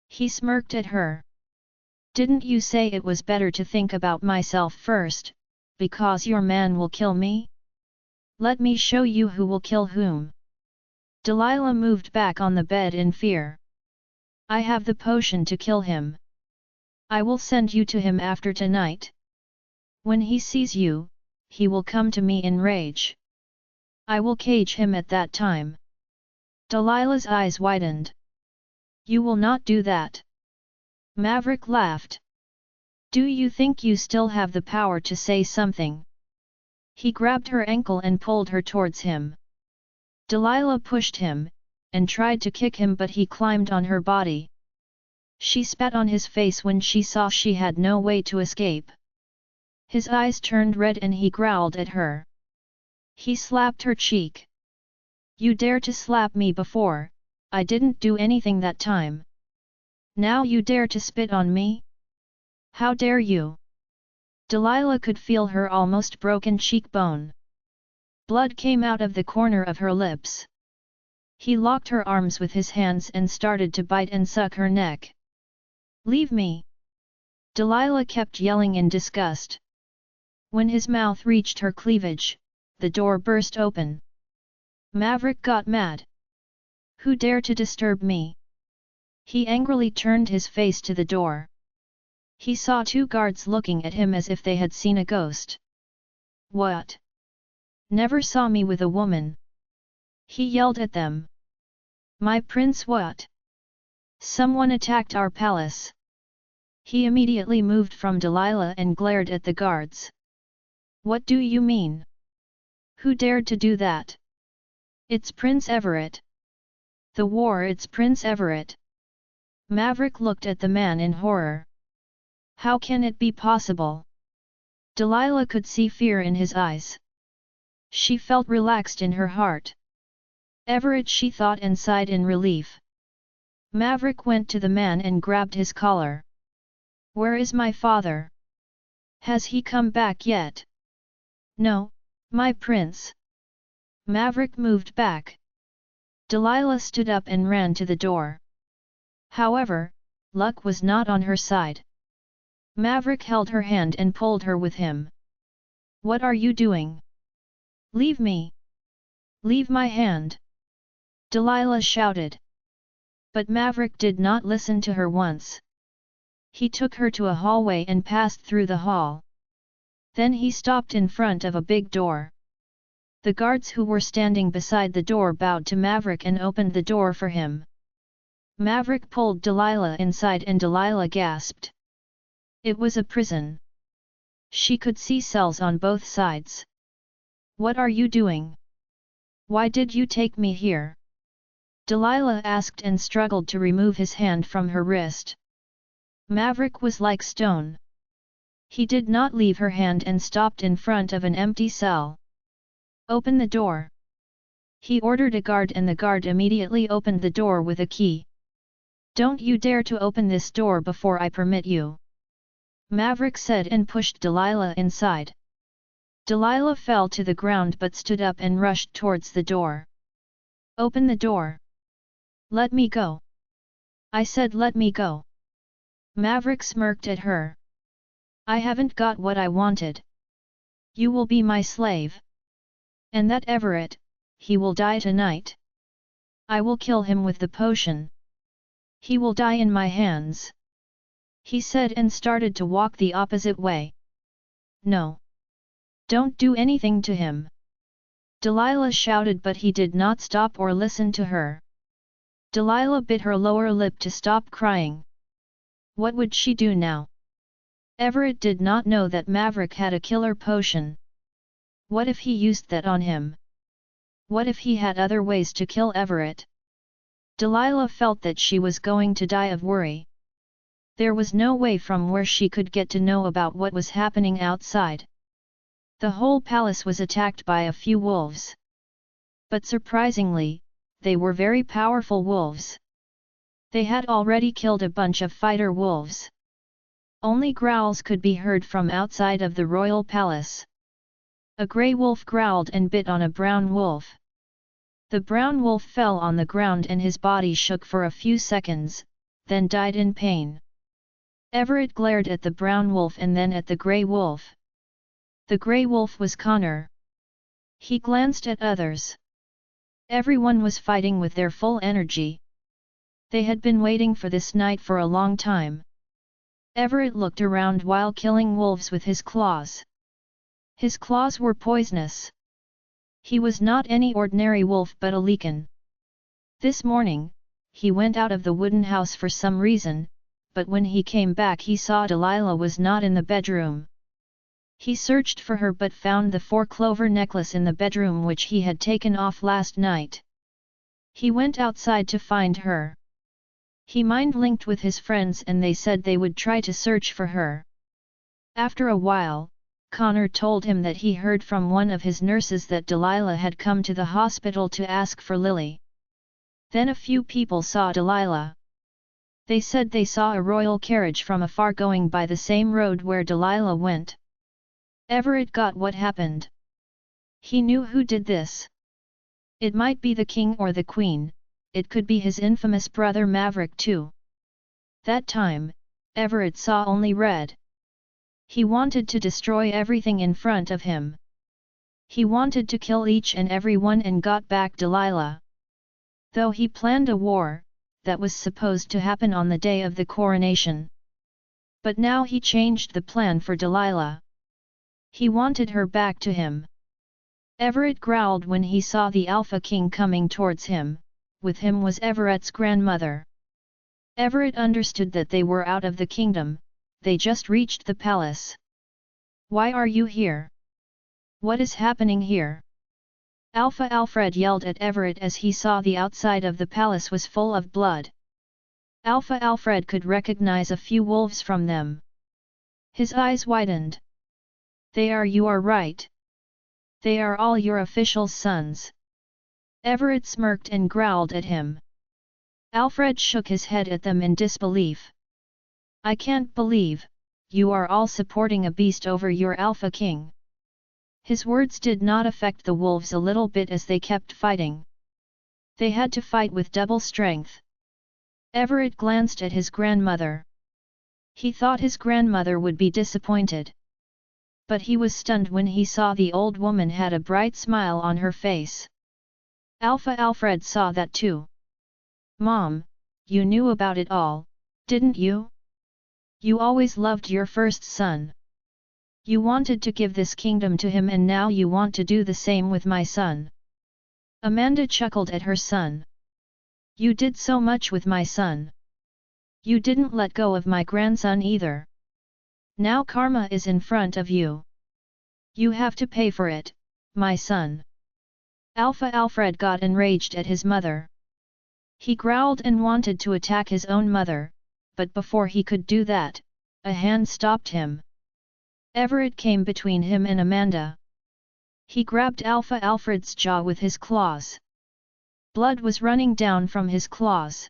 He smirked at her. Didn't you say it was better to think about myself first, because your man will kill me? Let me show you who will kill whom. Delilah moved back on the bed in fear. I have the potion to kill him. I will send you to him after tonight. When he sees you, he will come to me in rage. I will cage him at that time. Delilah's eyes widened. You will not do that. Maverick laughed. Do you think you still have the power to say something? He grabbed her ankle and pulled her towards him. Delilah pushed him, and tried to kick him, but he climbed on her body. She spat on his face when she saw she had no way to escape. His eyes turned red and he growled at her. He slapped her cheek. You dare to slap me before, I didn't do anything that time. Now you dare to spit on me? How dare you? Delilah could feel her almost broken cheekbone. Blood came out of the corner of her lips. He locked her arms with his hands and started to bite and suck her neck. Leave me! Delilah kept yelling in disgust. When his mouth reached her cleavage, the door burst open. Maverick got mad. Who dare to disturb me? He angrily turned his face to the door. He saw two guards looking at him as if they had seen a ghost. What? Never saw me with a woman? He yelled at them. My prince what? Someone attacked our palace. He immediately moved from Delilah and glared at the guards. What do you mean? Who dared to do that? It's Prince Everett. The war, it's Prince Everett. Maverick looked at the man in horror. How can it be possible? Delilah could see fear in his eyes. She felt relaxed in her heart. Everett, she thought and sighed in relief. Maverick went to the man and grabbed his collar. Where is my father? Has he come back yet? No, my prince. Maverick moved back. Delilah stood up and ran to the door. However, luck was not on her side. Maverick held her hand and pulled her with him. What are you doing? Leave me! Leave my hand! Delilah shouted. But Maverick did not listen to her once. He took her to a hallway and passed through the hall. Then he stopped in front of a big door. The guards who were standing beside the door bowed to Maverick and opened the door for him. Maverick pulled Delilah inside and Delilah gasped. It was a prison. She could see cells on both sides. What are you doing? Why did you take me here? Delilah asked and struggled to remove his hand from her wrist. Maverick was like stone. He did not leave her hand and stopped in front of an empty cell. Open the door. He ordered a guard and the guard immediately opened the door with a key. Don't you dare to open this door before I permit you. Maverick said and pushed Delilah inside. Delilah fell to the ground but stood up and rushed towards the door. Open the door. Let me go. I said let me go. Maverick smirked at her. I haven't got what I wanted. You will be my slave. And that Everett, he will die tonight. I will kill him with the potion. He will die in my hands. He said and started to walk the opposite way. No. Don't do anything to him. Delilah shouted but he did not stop or listen to her. Delilah bit her lower lip to stop crying. What would she do now? Everett did not know that Maverick had a killer potion. What if he used that on him? What if he had other ways to kill Everett? Delilah felt that she was going to die of worry. There was no way from where she could get to know about what was happening outside. The whole palace was attacked by a few wolves. But surprisingly, they were very powerful wolves. They had already killed a bunch of fighter wolves. Only growls could be heard from outside of the royal palace. A grey wolf growled and bit on a brown wolf. The brown wolf fell on the ground and his body shook for a few seconds, then died in pain. Everett glared at the brown wolf and then at the grey wolf. The grey wolf was Connor. He glanced at others. Everyone was fighting with their full energy. They had been waiting for this night for a long time. Everett looked around while killing wolves with his claws. His claws were poisonous. He was not any ordinary wolf but a Lycan. This morning, he went out of the wooden house for some reason, but when he came back he saw Delilah was not in the bedroom. He searched for her but found the 4-clover necklace in the bedroom which he had taken off last night. He went outside to find her. He mind-linked with his friends and they said they would try to search for her. After a while, Connor told him that he heard from one of his nurses that Delilah had come to the hospital to ask for Lily. Then a few people saw Delilah. They said they saw a royal carriage from afar going by the same road where Delilah went. Everett got what happened. He knew who did this. It might be the king or the queen, it could be his infamous brother Maverick too. That time, Everett saw only red. He wanted to destroy everything in front of him. He wanted to kill each and every one and got back Delilah. Though he planned a war, that was supposed to happen on the day of the coronation. But now he changed the plan for Delilah. He wanted her back to him. Everett growled when he saw the Alpha King coming towards him. With him was Everett's grandmother. Everett understood that they were out of the kingdom, they just reached the palace. "Why are you here? What is happening here?" Alpha Alfred yelled at Everett as he saw the outside of the palace was full of blood. Alpha Alfred could recognize a few wolves from them. His eyes widened. You are right. They are all your officials' sons." Everett smirked and growled at him. Alfred shook his head at them in disbelief. "I can't believe, you are all supporting a beast over your Alpha King." His words did not affect the wolves a little bit as they kept fighting. They had to fight with double strength. Everett glanced at his grandmother. He thought his grandmother would be disappointed. But he was stunned when he saw the old woman had a bright smile on her face. Alpha Alfred saw that too. "Mom, you knew about it all, didn't you? You always loved your first son. You wanted to give this kingdom to him and now you want to do the same with my son." Amanda chuckled at her son. "You did so much with my son. You didn't let go of my grandson either. Now karma is in front of you. You have to pay for it, my son." Alpha Alfred got enraged at his mother. He growled and wanted to attack his own mother, but before he could do that, a hand stopped him. Everett came between him and Amanda. He grabbed Alpha Alfred's jaw with his claws. Blood was running down from his claws.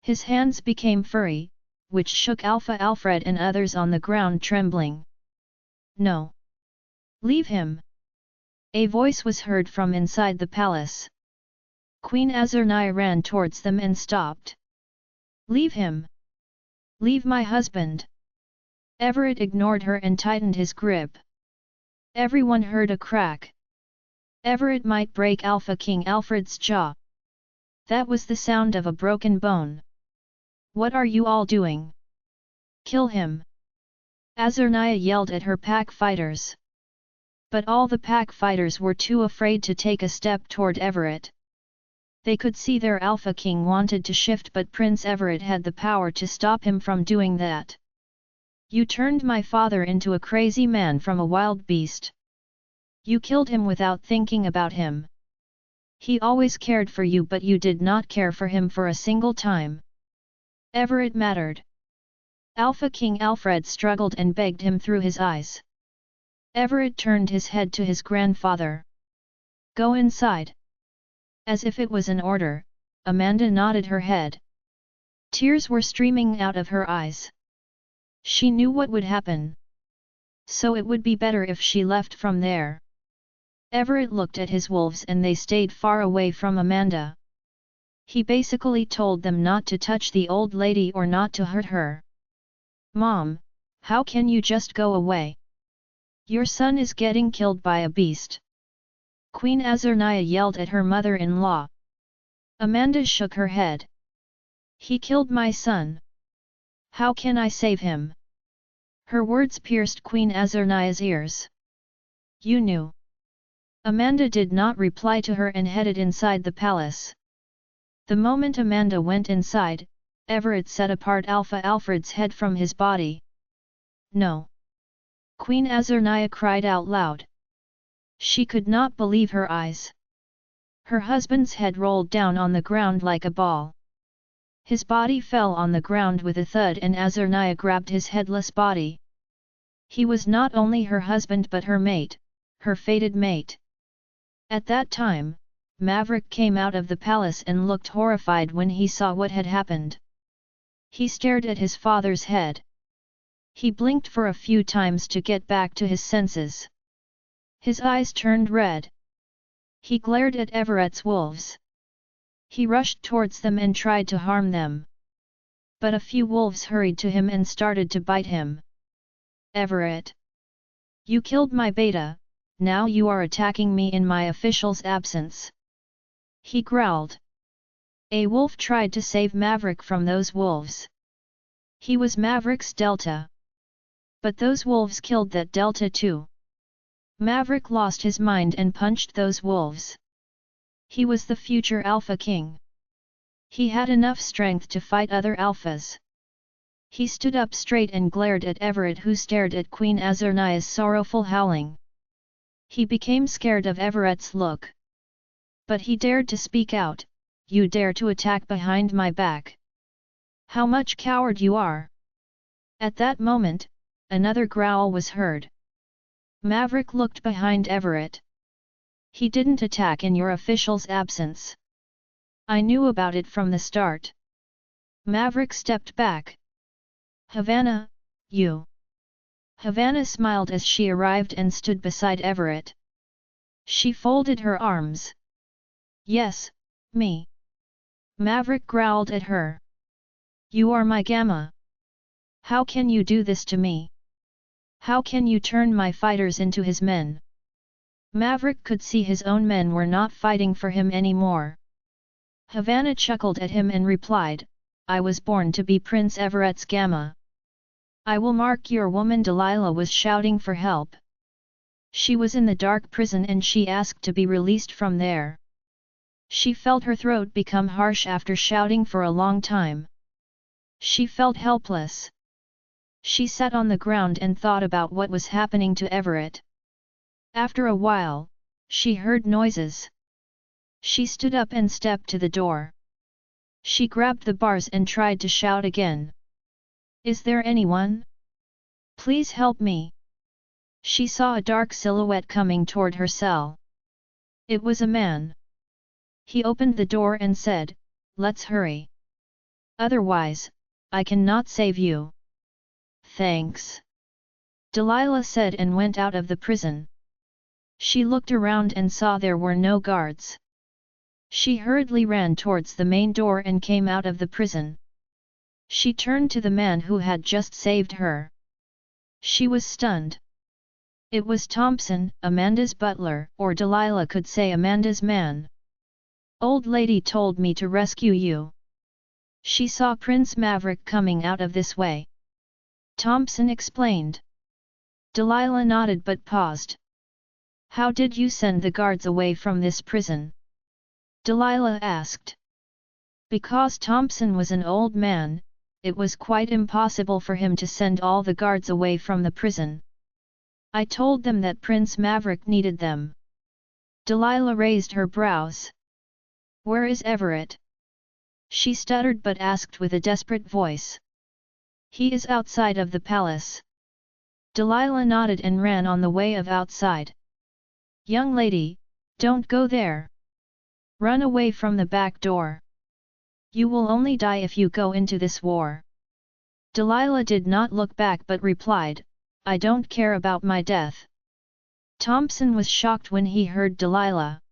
His hands became furry, which shook Alpha Alfred and others on the ground trembling. "No! Leave him!" A voice was heard from inside the palace. Queen Azurnai ran towards them and stopped. "Leave him! Leave my husband!" Everett ignored her and tightened his grip. Everyone heard a crack. Everett might break Alpha King Alfred's jaw. That was the sound of a broken bone. "What are you all doing? Kill him!" Azurnaya yelled at her pack fighters. But all the pack fighters were too afraid to take a step toward Everett. They could see their Alpha King wanted to shift but Prince Everett had the power to stop him from doing that. "You turned my father into a crazy man from a wild beast. You killed him without thinking about him. He always cared for you but you did not care for him for a single time. Everett mattered." Alpha King Alfred struggled and begged him through his eyes. Everett turned his head to his grandfather. "Go inside." As if it was an order, Amanda nodded her head. Tears were streaming out of her eyes. She knew what would happen. So it would be better if she left from there. Everett looked at his wolves and they stayed far away from Amanda. He basically told them not to touch the old lady or not to hurt her. "Mom, how can you just go away? Your son is getting killed by a beast." Queen Azurnia yelled at her mother-in-law. Amanda shook her head. He killed my son. How can I save him? Her words pierced Queen Azurnia's ears. You knew. Amanda did not reply to her and headed inside the palace. The moment Amanda went inside, Everett set apart Alpha Alfred's head from his body. No. Queen Azurnia cried out loud. She could not believe her eyes. Her husband's head rolled down on the ground like a ball. His body fell on the ground with a thud and Azurnia grabbed his headless body. He was not only her husband but her mate, her fated mate. At that time, Maverick came out of the palace and looked horrified when he saw what had happened. He stared at his father's head. He blinked for a few times to get back to his senses. His eyes turned red. He glared at Everett's wolves. He rushed towards them and tried to harm them. But a few wolves hurried to him and started to bite him. Everett! You killed my beta, now you are attacking me in my official's absence. He growled. A wolf tried to save Maverick from those wolves. He was Maverick's Delta. But those wolves killed that Delta too. Maverick lost his mind and punched those wolves. He was the future Alpha King. He had enough strength to fight other Alphas. He stood up straight and glared at Everett, who stared at Queen Azurnia's sorrowful howling. He became scared of Everett's look. But he dared to speak out, You dare to attack behind my back? How much coward you are! At that moment, another growl was heard. Maverick looked behind Everett. He didn't attack in your official's absence. I knew about it from the start. Maverick stepped back. Havana, you. Havana smiled as she arrived and stood beside Everett. She folded her arms. Yes, me. Maverick growled at her. You are my Gamma. How can you do this to me? How can you turn my fighters into his men? Maverick could see his own men were not fighting for him anymore. Havana chuckled at him and replied, I was born to be Prince Everett's Gamma. I will mark your woman. Delilah was shouting for help. She was in the dark prison and she asked to be released from there. She felt her throat become harsh after shouting for a long time. She felt helpless. She sat on the ground and thought about what was happening to Everett. After a while, she heard noises. She stood up and stepped to the door. She grabbed the bars and tried to shout again. Is there anyone? Please help me. She saw a dark silhouette coming toward her cell. It was a man. He opened the door and said, Let's hurry. Otherwise, I cannot save you. Thanks. Delilah said and went out of the prison. She looked around and saw there were no guards. She hurriedly ran towards the main door and came out of the prison. She turned to the man who had just saved her. She was stunned. It was Thompson, Amanda's butler, or Delilah could say Amanda's man. Old lady told me to rescue you. She saw Prince Maverick coming out of this way. Thompson explained. Delilah nodded but paused. How did you send the guards away from this prison? Delilah asked. Because Thompson was an old man, it was quite impossible for him to send all the guards away from the prison. I told them that Prince Maverick needed them. Delilah raised her brows. Where is Everett? She stuttered but asked with a desperate voice. He is outside of the palace. Delilah nodded and ran on the way of outside. Young lady, don't go there. Run away from the back door. You will only die if you go into this war. Delilah did not look back but replied, I don't care about my death. Thompson was shocked when he heard Delilah.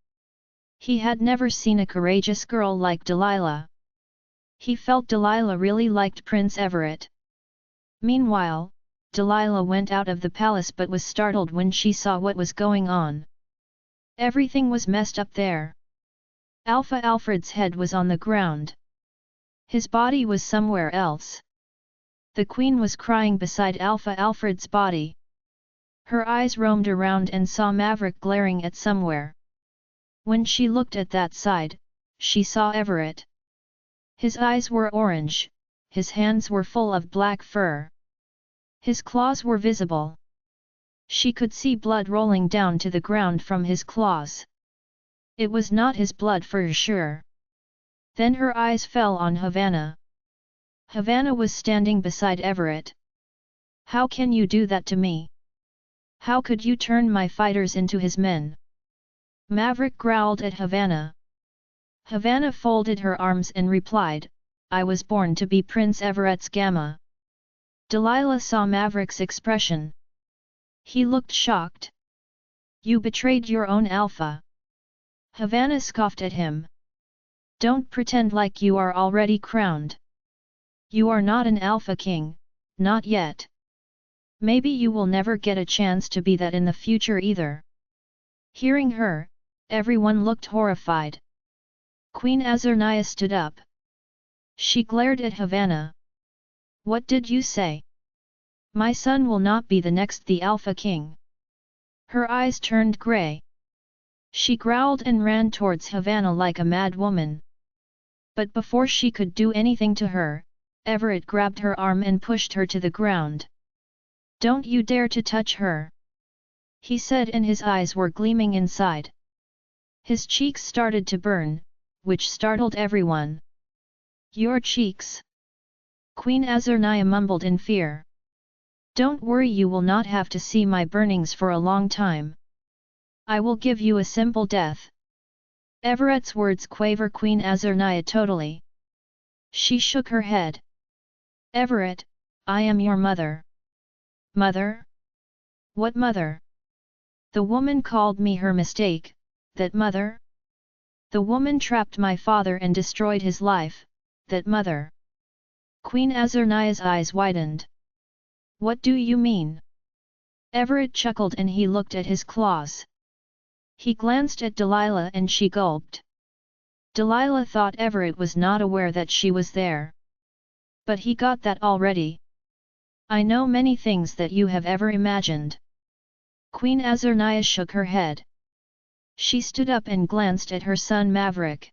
He had never seen a courageous girl like Delilah. He felt Delilah really liked Prince Everett. Meanwhile, Delilah went out of the palace but was startled when she saw what was going on. Everything was messed up there. Alpha Alfred's head was on the ground. His body was somewhere else. The Queen was crying beside Alpha Alfred's body. Her eyes roamed around and saw Maverick glaring at somewhere. When she looked at that side, she saw Everett. His eyes were orange, his hands were full of black fur. His claws were visible. She could see blood rolling down to the ground from his claws. It was not his blood for sure. Then her eyes fell on Havana. Havana was standing beside Everett. "How can you do that to me? How could you turn my fighters into his men?" Maverick growled at Havana. Havana folded her arms and replied, "I was born to be Prince Everett's Gamma." Delilah saw Maverick's expression. He looked shocked. "You betrayed your own alpha." Havana scoffed at him. "Don't pretend like you are already crowned. You are not an alpha king, not yet. Maybe you will never get a chance to be that in the future either." Hearing her, everyone looked horrified. Queen Azurnia stood up. She glared at Havana. "What did you say? My son will not be the next the Alpha King." Her eyes turned grey. She growled and ran towards Havana like a mad woman. But before she could do anything to her, Everett grabbed her arm and pushed her to the ground. "Don't you dare to touch her!" he said, and his eyes were gleaming inside. His cheeks started to burn, which startled everyone. "Your cheeks?" Queen Azurnia mumbled in fear. "Don't worry, you will not have to see my burnings for a long time. I will give you a simple death." Everett's words quaver Queen Azurnia totally. She shook her head. "Everett, I am your mother." "Mother? What mother?" "The woman called me her mistake, that mother? The woman trapped my father and destroyed his life, that mother?" Queen Azurnia's eyes widened. "What do you mean?" Everett chuckled and he looked at his claws. He glanced at Delilah and she gulped. Delilah thought Everett was not aware that she was there. But he got that already. "I know many things that you have ever imagined." Queen Azurnia shook her head. She stood up and glanced at her son Maverick.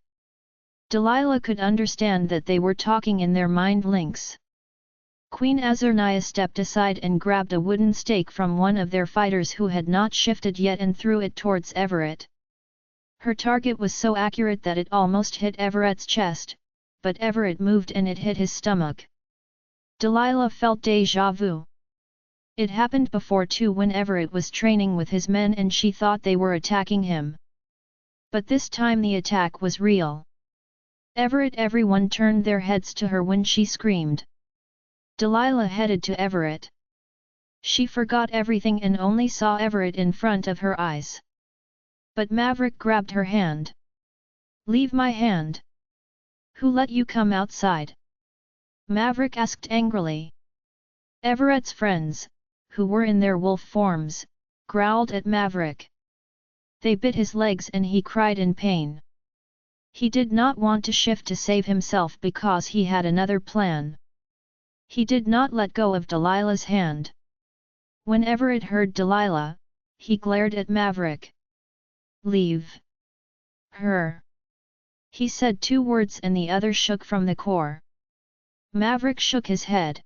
Delilah could understand that they were talking in their mind links. Queen Azurnia stepped aside and grabbed a wooden stake from one of their fighters who had not shifted yet and threw it towards Everett. Her target was so accurate that it almost hit Everett's chest, but Everett moved and it hit his stomach. Delilah felt déjà vu. It happened before too when Everett was training with his men and she thought they were attacking him. But this time the attack was real. Everyone turned their heads to her when she screamed. Delilah headed to Everett. She forgot everything and only saw Everett in front of her eyes. But Maverick grabbed her hand. "Leave my hand! Who let you come outside?" Maverick asked angrily. Everett's friends, who were in their wolf forms, growled at Maverick. They bit his legs and he cried in pain. He did not want to shift to save himself because he had another plan. He did not let go of Delilah's hand. When Everett heard Delilah, he glared at Maverick. "Leave her." He said 2 words and the other shook from the core. Maverick shook his head.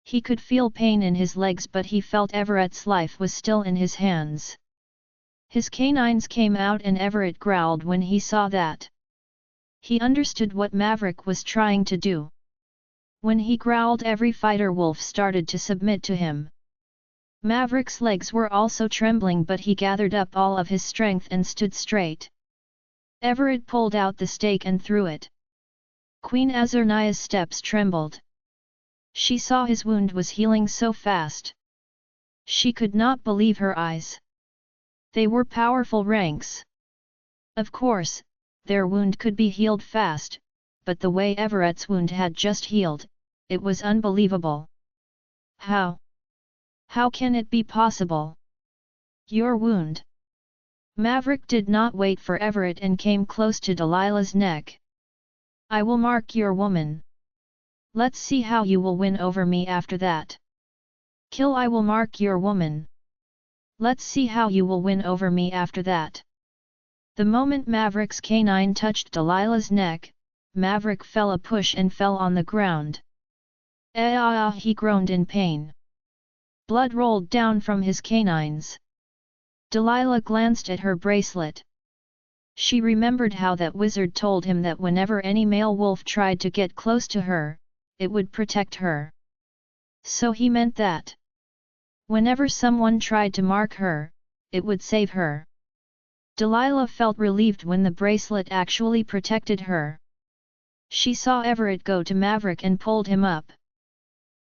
He could feel pain in his legs, but he felt Everett's life was still in his hands. His canines came out and Everett growled when he saw that. He understood what Maverick was trying to do. When he growled, every fighter wolf started to submit to him. Maverick's legs were also trembling, but he gathered up all of his strength and stood straight. Everett pulled out the stake and threw it. Queen Azurnia's steps trembled. She saw his wound was healing so fast. She could not believe her eyes. They were powerful ranks. Of course, their wound could be healed fast, but the way Everett's wound had just healed, it was unbelievable. How? How can it be possible? Your wound. Maverick did not wait for Everett and came close to Delilah's neck. I will mark your woman. Let's see how you will win over me after that. Kill, I will mark your woman. Let's see how you will win over me after that. The moment Maverick's canine touched Delilah's neck, Maverick fell a push and fell on the ground. He groaned in pain. Blood rolled down from his canines. Delilah glanced at her bracelet. She remembered how that wizard told him that whenever any male wolf tried to get close to her, it would protect her. So he meant that whenever someone tried to mark her, it would save her. Delilah felt relieved when the bracelet actually protected her. She saw Everett go to Maverick and pulled him up.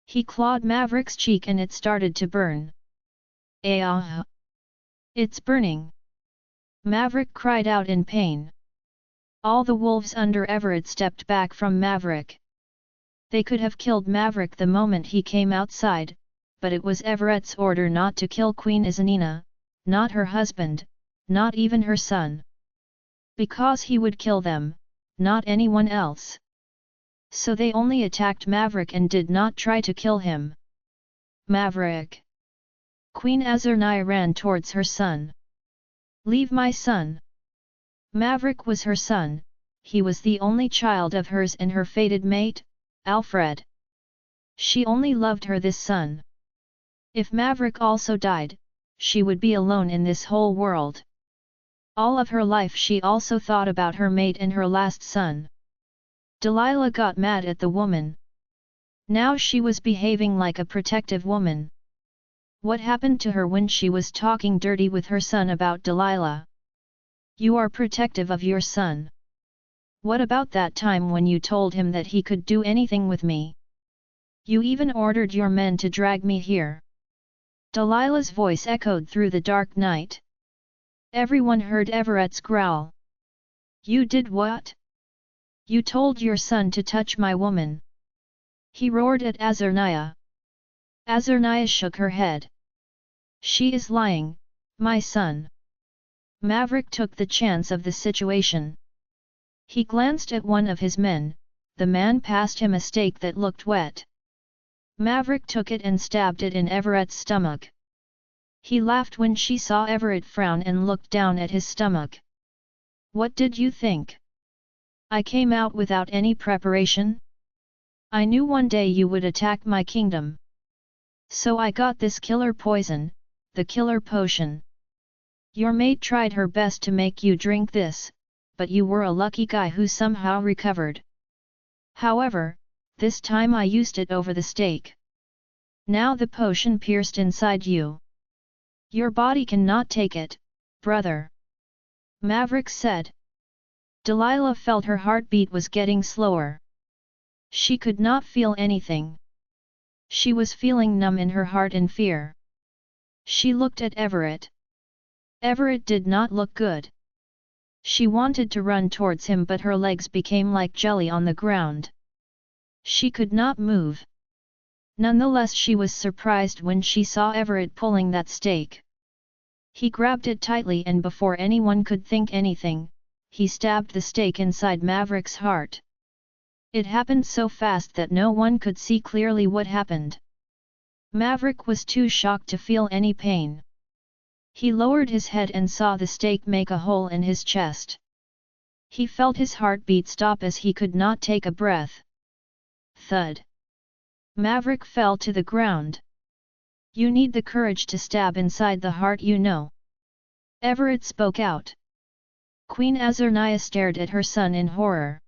He clawed Maverick's cheek and it started to burn. Ah! It's burning! Maverick cried out in pain. All the wolves under Everett stepped back from Maverick. They could have killed Maverick the moment he came outside, but it was Everett's order not to kill Queen Izanina, not her husband, not even her son. Because he would kill them, not anyone else. So they only attacked Maverick and did not try to kill him. Maverick! Queen Azarnai ran towards her son. Leave my son! Maverick was her son, he was the only child of hers and her fated mate, Alfred. She only loved her this son. If Maverick also died, she would be alone in this whole world. All of her life she also thought about her mate and her last son. Delilah got mad at the woman. Now she was behaving like a protective woman. What happened to her when she was talking dirty with her son about Delilah? You are protective of your son. What about that time when you told him that he could do anything with me? You even ordered your men to drag me here. Delilah's voice echoed through the dark night. Everyone heard Everett's growl. You did what? You told your son to touch my woman. He roared at Azarnaya. Azarnaya shook her head. She is lying, my son. Maverick took the chance of the situation. He glanced at one of his men, the man passed him a stake that looked wet. Maverick took it and stabbed it in Everett's stomach. He laughed when she saw Everett frown and looked down at his stomach. What did you think? I came out without any preparation? I knew one day you would attack my kingdom. So I got this killer poison, the killer potion. Your mate tried her best to make you drink this, but you were a lucky guy who somehow recovered. However, this time I used it over the stake. Now the potion pierced inside you. Your body cannot take it, brother. Maverick said. Delilah felt her heartbeat was getting slower. She could not feel anything. She was feeling numb in her heart and fear. She looked at Everett. Everett did not look good. She wanted to run towards him but her legs became like jelly on the ground. She could not move. Nonetheless she was surprised when she saw Everett pulling that stake. He grabbed it tightly and before anyone could think anything, he stabbed the stake inside Maverick's heart. It happened so fast that no one could see clearly what happened. Maverick was too shocked to feel any pain. He lowered his head and saw the stake make a hole in his chest. He felt his heartbeat stop as he could not take a breath. Thud! Maverick fell to the ground. You need the courage to stab inside the heart, you know. Everett spoke out. Queen Azarnaya stared at her son in horror.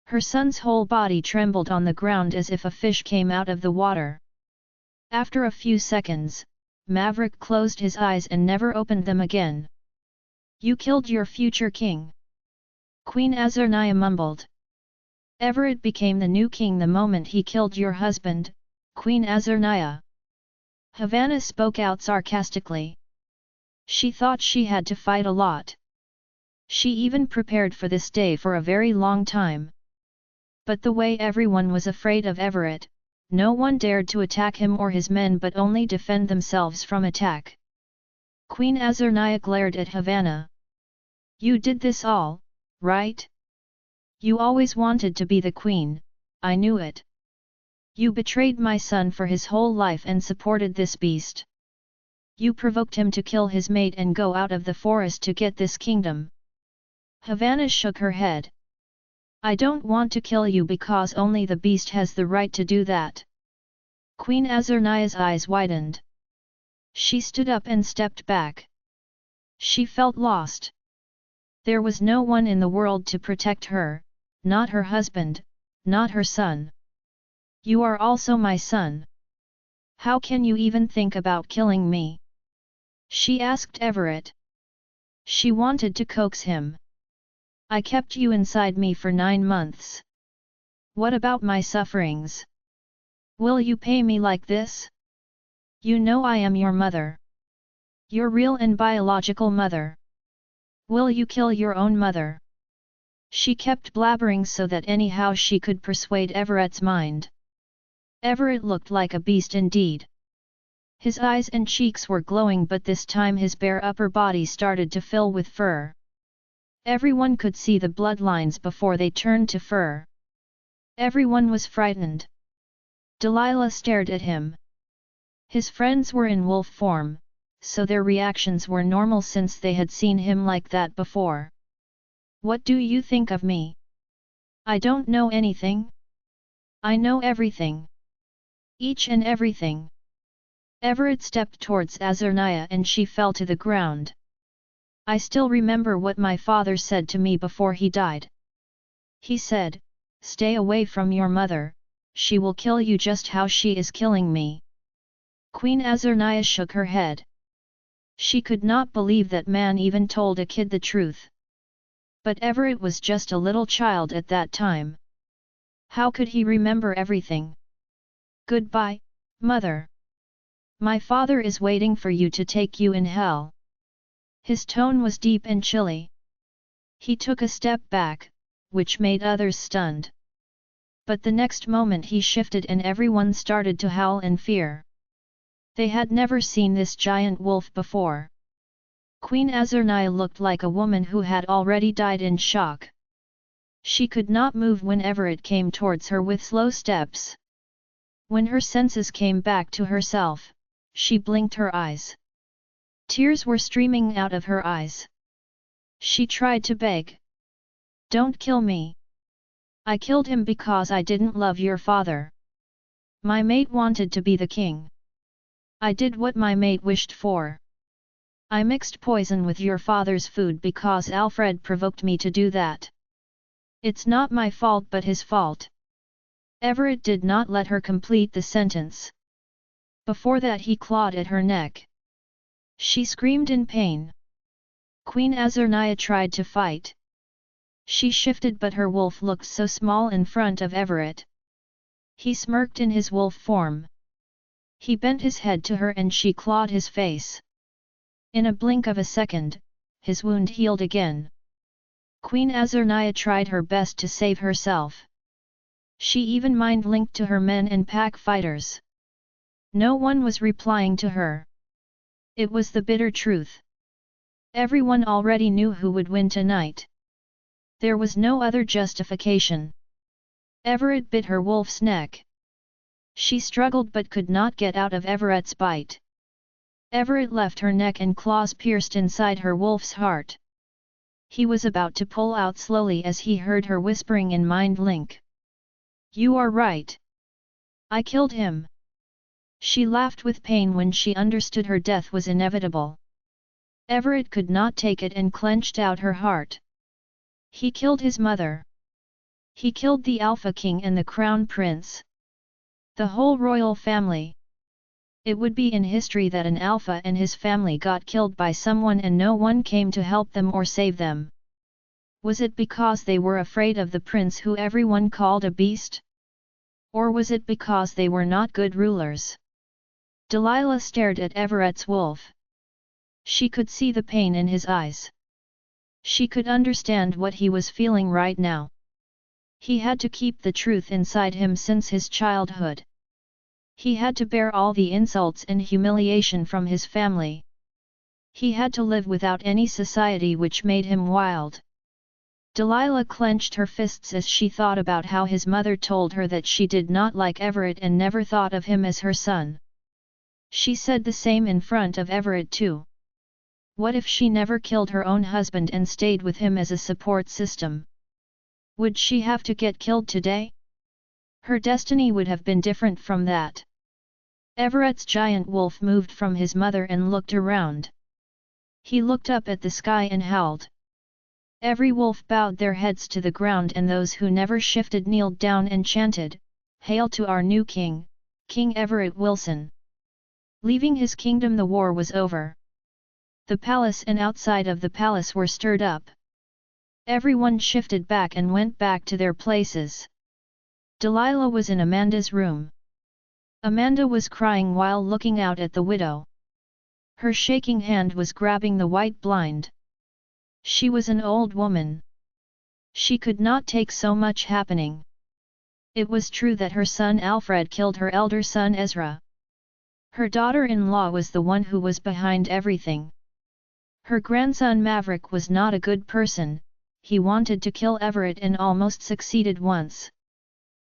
Her son's whole body trembled on the ground as if a fish came out of the water. After a few seconds, Maverick closed his eyes and never opened them again. You killed your future king. Queen Azarnaya mumbled. Everett became the new king the moment he killed your husband, Queen Azarnaya. Havana spoke out sarcastically. She thought she had to fight a lot. She even prepared for this day for a very long time. But the way everyone was afraid of Everett, no one dared to attack him or his men but only defend themselves from attack. Queen Azurnia glared at Havana. You did this all, right? You always wanted to be the queen, I knew it. You betrayed my son for his whole life and supported this beast. You provoked him to kill his mate and go out of the forest to get this kingdom. Havana shook her head. I don't want to kill you because only the beast has the right to do that. Queen Azurnia's eyes widened. She stood up and stepped back. She felt lost. There was no one in the world to protect her, not her husband, not her son. You are also my son. How can you even think about killing me? She asked Everett. She wanted to coax him. I kept you inside me for 9 months. What about my sufferings? Will you pay me like this? You know I am your mother. Your real and biological mother. Will you kill your own mother? She kept blabbering so that anyhow she could persuade Everett's mind. Everett looked like a beast indeed. His eyes and cheeks were glowing, but this time his bare upper body started to fill with fur. Everyone could see the bloodlines before they turned to fur. Everyone was frightened. Delilah stared at him. His friends were in wolf form, so their reactions were normal since they had seen him like that before. What do you think of me? I don't know anything. I know everything. Each and everything. Everett stepped towards Azurnia and she fell to the ground. I still remember what my father said to me before he died. He said, stay away from your mother, she will kill you just how she is killing me. Queen Azurnia shook her head. She could not believe that man even told a kid the truth. But Everett was just a little child at that time. How could he remember everything? Goodbye, mother. My father is waiting for you to take you in hell. His tone was deep and chilly. He took a step back, which made others stunned. But the next moment he shifted and everyone started to howl in fear. They had never seen this giant wolf before. Queen Azurnia looked like a woman who had already died in shock. She could not move when Everett came towards her with slow steps. When her senses came back to herself, she blinked her eyes. Tears were streaming out of her eyes. She tried to beg. Don't kill me. I killed him because I didn't love your father. My mate wanted to be the king. I did what my mate wished for. I mixed poison with your father's food because Alfred provoked me to do that. It's not my fault but his fault. Everett did not let her complete the sentence. Before that he clawed at her neck. She screamed in pain. Queen Azurnia tried to fight. She shifted but her wolf looked so small in front of Everett. He smirked in his wolf form. He bent his head to her and she clawed his face. In a blink of a second, his wound healed again. Queen Azurnia tried her best to save herself. She even mind-linked to her men and pack fighters. No one was replying to her. It was the bitter truth. Everyone already knew who would win tonight. There was no other justification. Everett bit her wolf's neck. She struggled but could not get out of Everett's bite. Everett left her neck and claws pierced inside her wolf's heart. He was about to pull out slowly as he heard her whispering in mind link. You are right. I killed him. She laughed with pain when she understood her death was inevitable. Everett could not take it and clenched out her heart. He killed his mother. He killed the Alpha King and the Crown Prince. The whole royal family. It would be in history that an Alpha and his family got killed by someone and no one came to help them or save them. Was it because they were afraid of the prince who everyone called a beast? Or was it because they were not good rulers? Delilah stared at Everett's wolf. She could see the pain in his eyes. She could understand what he was feeling right now. He had to keep the truth inside him since his childhood. He had to bear all the insults and humiliation from his family. He had to live without any society, which made him wild. Delilah clenched her fists as she thought about how his mother told her that she did not like Everett and never thought of him as her son. She said the same in front of Everett too. What if she never killed her own husband and stayed with him as a support system? Would she have to get killed today? Her destiny would have been different from that. Everett's giant wolf moved from his mother and looked around. He looked up at the sky and howled. Every wolf bowed their heads to the ground, and those who never shifted kneeled down and chanted, "Hail to our new king, King Everett Wilson." Leaving his kingdom, the war was over. The palace and outside of the palace were stirred up. Everyone shifted back and went back to their places. Delilah was in Amanda's room. Amanda was crying while looking out at the widow. Her shaking hand was grabbing the white blind. She was an old woman. She could not take so much happening. It was true that her son Alfred killed her elder son Ezra. Her daughter-in-law was the one who was behind everything. Her grandson Maverick was not a good person. He wanted to kill Everett and almost succeeded once.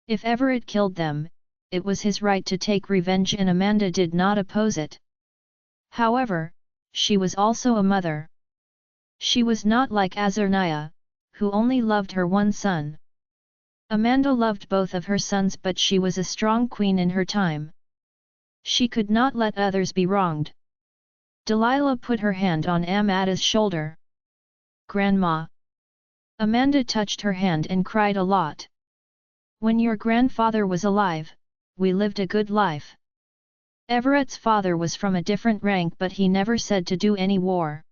If Everett killed them, it was his right to take revenge, and Amanda did not oppose it. However, she was also a mother. She was not like Azarniah, who only loved her one son. Amanda loved both of her sons, but she was a strong queen in her time. She could not let others be wronged. Delilah put her hand on Amanda's shoulder. "Grandma." Amanda touched her hand and cried a lot. "When your grandfather was alive, we lived a good life. Everett's father was from a different rank, but he never said to do any war.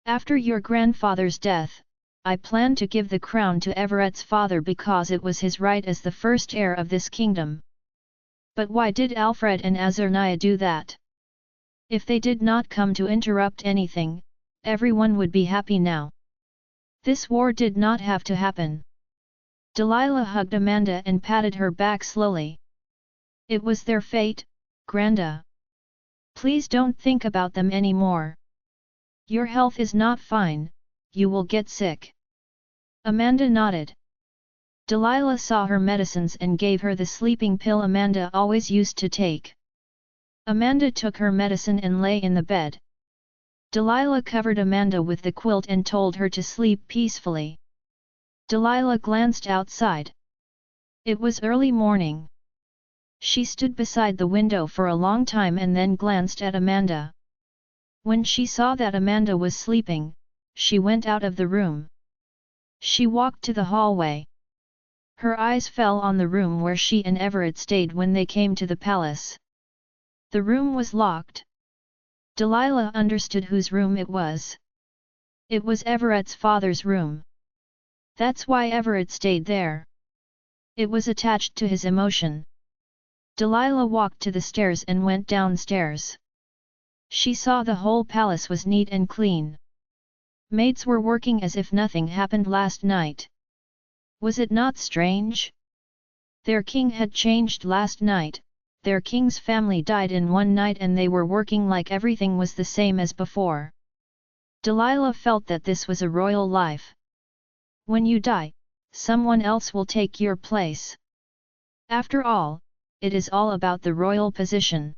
After your grandfather's death, I planned to give the crown to Everett's father because it was his right as the first heir of this kingdom. But why did Alfred and Azarniah do that? If they did not come to interrupt anything, everyone would be happy now. This war did not have to happen." Delilah hugged Amanda and patted her back slowly. "It was their fate, Granda. Please don't think about them anymore. Your health is not fine, you will get sick." Amanda nodded. Delilah saw her medicines and gave her the sleeping pill Amanda always used to take. Amanda took her medicine and lay in the bed. Delilah covered Amanda with the quilt and told her to sleep peacefully. Delilah glanced outside. It was early morning. She stood beside the window for a long time and then glanced at Amanda. When she saw that Amanda was sleeping, she went out of the room. She walked to the hallway. Her eyes fell on the room where she and Everett stayed when they came to the palace. The room was locked. Delilah understood whose room it was. It was Everett's father's room. That's why Everett stayed there. It was attached to his emotion. Delilah walked to the stairs and went downstairs. She saw the whole palace was neat and clean. Maids were working as if nothing happened last night. Was it not strange? Their king had changed last night, their king's family died in one night, and they were working like everything was the same as before. Delilah felt that this was a royal life. When you die, someone else will take your place. After all, it is all about the royal position.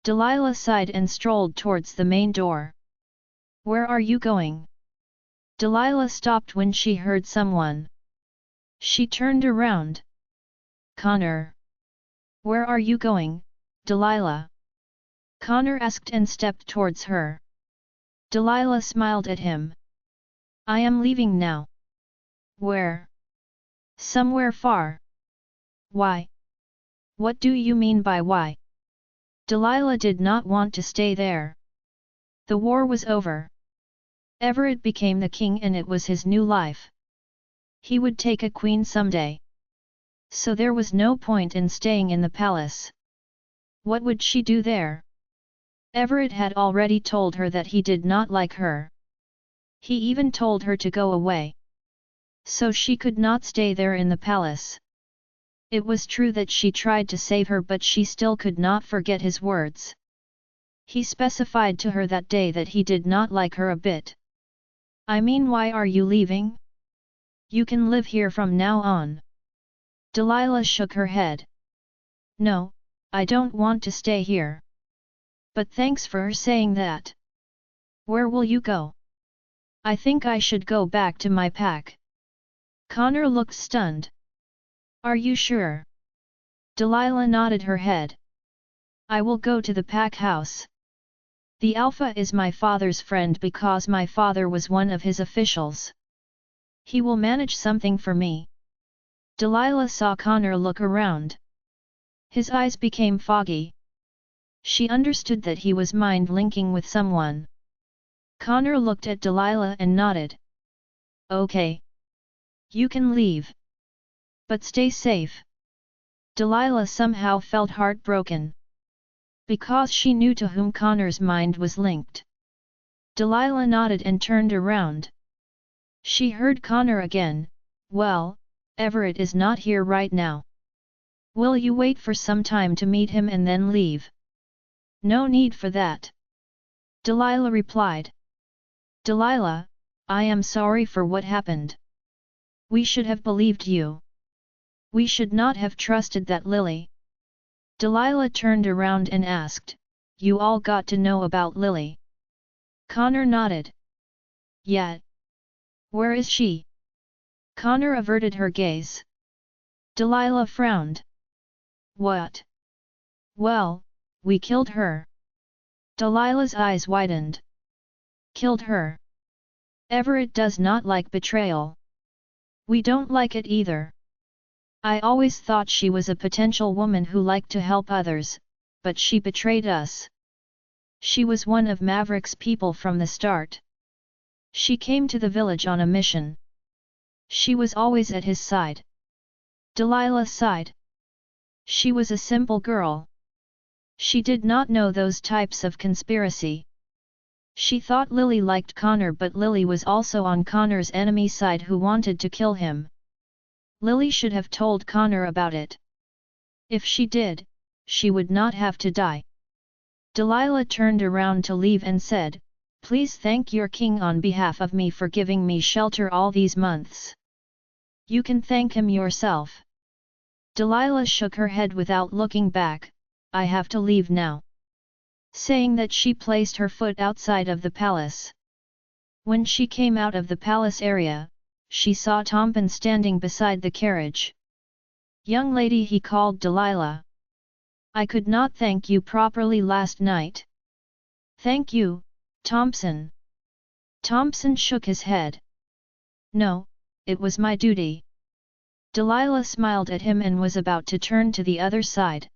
Delilah sighed and strolled towards the main door. "Where are you going?" Delilah stopped when she heard someone. She turned around. "Connor." "Where are you going, Delilah?" Connor asked and stepped towards her. Delilah smiled at him. "I am leaving now." "Where?" "Somewhere far." "Why?" "What do you mean by why?" Delilah did not want to stay there. The war was over. Everett became the king and it was his new life. He would take a queen someday. So there was no point in staying in the palace. What would she do there? Everett had already told her that he did not like her. He even told her to go away. So she could not stay there in the palace. It was true that she tried to save her, but she still could not forget his words. He specified to her that day that he did not like her a bit. I mean, why are you leaving? You can live here from now on. Delilah shook her head. No, I don't want to stay here. But thanks for saying that. Where will you go? I think I should go back to my pack. Connor looked stunned. Are you sure? Delilah nodded her head. I will go to the pack house. The Alpha is my father's friend because my father was one of his officials. He will manage something for me. Delilah saw Connor look around. His eyes became foggy. She understood that he was mind-linking with someone. Connor looked at Delilah and nodded. Okay. You can leave. But stay safe. Delilah somehow felt heartbroken. Because she knew to whom Connor's mind was linked. Delilah nodded and turned around. She heard Connor again, well, Everett is not here right now. Will you wait for some time to meet him and then leave? No need for that. Delilah replied. Delilah, I am sorry for what happened. We should have believed you. We should not have trusted that Lily. Delilah turned around and asked, you all got to know about Lily? Connor nodded. Yeah. Where is she? Connor averted her gaze. Delilah frowned. What? Well, we killed her. Delilah's eyes widened. Killed her. Everett does not like betrayal. We don't like it either. I always thought she was a potential woman who liked to help others, but she betrayed us. She was one of Maverick's people from the start. She came to the village on a mission. She was always at his side. Delilah sighed. She was a simple girl. She did not know those types of conspiracy. She thought Lily liked Connor, but Lily was also on Connor's enemy side who wanted to kill him. Lily should have told Connor about it. If she did, she would not have to die. Delilah turned around to leave and said, please thank your king on behalf of me for giving me shelter all these months. You can thank him yourself. Delilah shook her head without looking back, I have to leave now. Saying that, she placed her foot outside of the palace. When she came out of the palace area, she saw Tompen standing beside the carriage. Young lady, he called Delilah. I could not thank you properly last night. Thank you, Thompson. Thompson shook his head. No, it was my duty. Delilah smiled at him and was about to turn to the other side.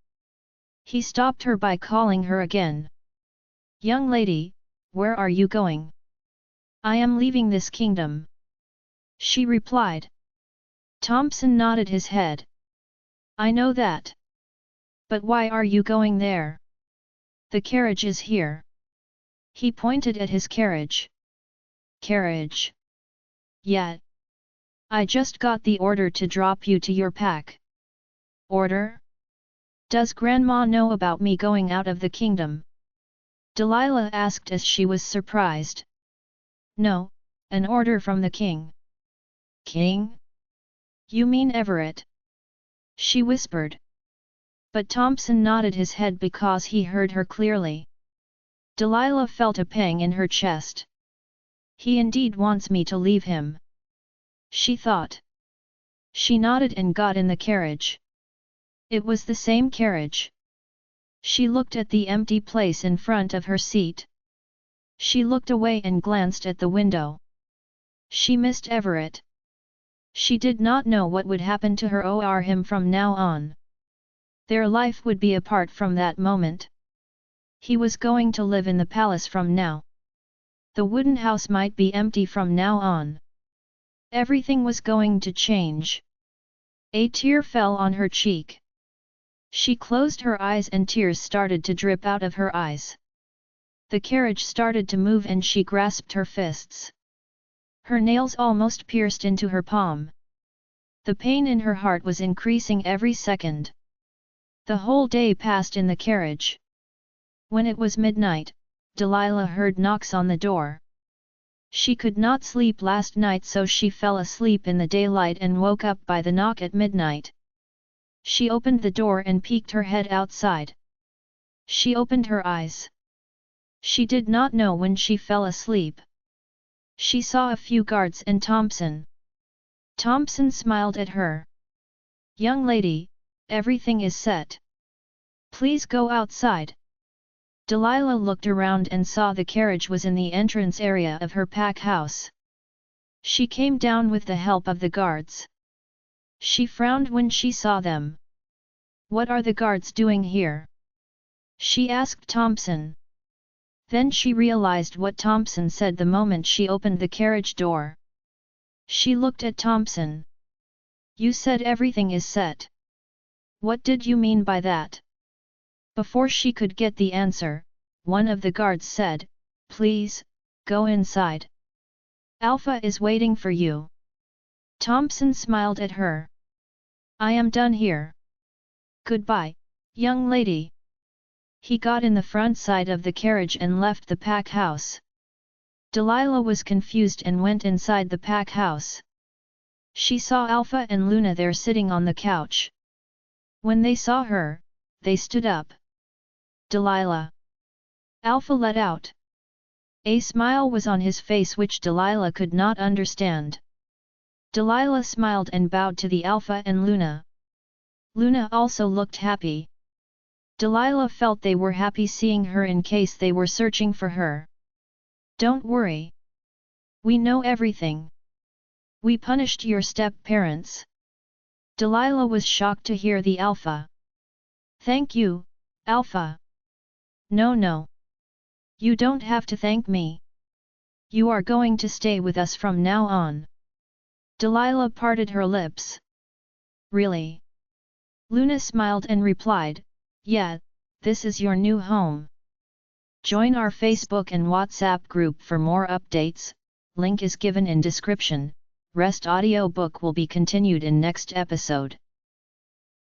He stopped her by calling her again. Young lady, where are you going? I am leaving this kingdom. She replied. Thompson nodded his head. I know that. But why are you going there? The carriage is here. He pointed at his carriage. Carriage? Yeah. I just got the order to drop you to your pack. Order? Does Grandma know about me going out of the kingdom? Delilah asked as she was surprised. No, an order from the king. King? You mean Everett? She whispered. But Thompson nodded his head because he heard her clearly. Delilah felt a pang in her chest. He indeed wants me to leave him. She thought. She nodded and got in the carriage. It was the same carriage. She looked at the empty place in front of her seat. She looked away and glanced at the window. She missed Everett. She did not know what would happen to her or him from now on. Their life would be apart from that moment. He was going to live in the palace from now. The wooden house might be empty from now on. Everything was going to change. A tear fell on her cheek. She closed her eyes and tears started to drip out of her eyes. The carriage started to move and she grasped her fists. Her nails almost pierced into her palm. The pain in her heart was increasing every second. The whole day passed in the carriage. When it was midnight, Delilah heard knocks on the door. She could not sleep last night, so she fell asleep in the daylight and woke up by the knock at midnight. She opened the door and peeked her head outside. She opened her eyes. She did not know when she fell asleep. She saw a few guards and Thompson. Thompson smiled at her. "Young lady, everything is set. Please go outside." Delilah looked around and saw the carriage was in the entrance area of her pack house. She came down with the help of the guards. She frowned when she saw them. "What are the guards doing here?" she asked Thompson. Then she realized what Thompson said the moment she opened the carriage door. She looked at Thompson. "You said everything is set. What did you mean by that?" Before she could get the answer, one of the guards said, "Please, go inside. Alpha is waiting for you." Thompson smiled at her. "I am done here. Goodbye, young lady." He got in the front side of the carriage and left the pack house. Delilah was confused and went inside the pack house. She saw Alpha and Luna there sitting on the couch. When they saw her, they stood up. "Delilah." Alpha let out. A smile was on his face which Delilah could not understand. Delilah smiled and bowed to the Alpha and Luna. Luna also looked happy. Delilah felt they were happy seeing her in case they were searching for her. "Don't worry. We know everything. We punished your step-parents." Delilah was shocked to hear the Alpha. "Thank you, Alpha." No. You don't have to thank me. You are going to stay with us from now on." Delilah parted her lips. "Really?" Luna smiled and replied, "Yeah, this is your new home. Join our Facebook and WhatsApp group for more updates, link is given in description. Rest audiobook will be continued in next episode.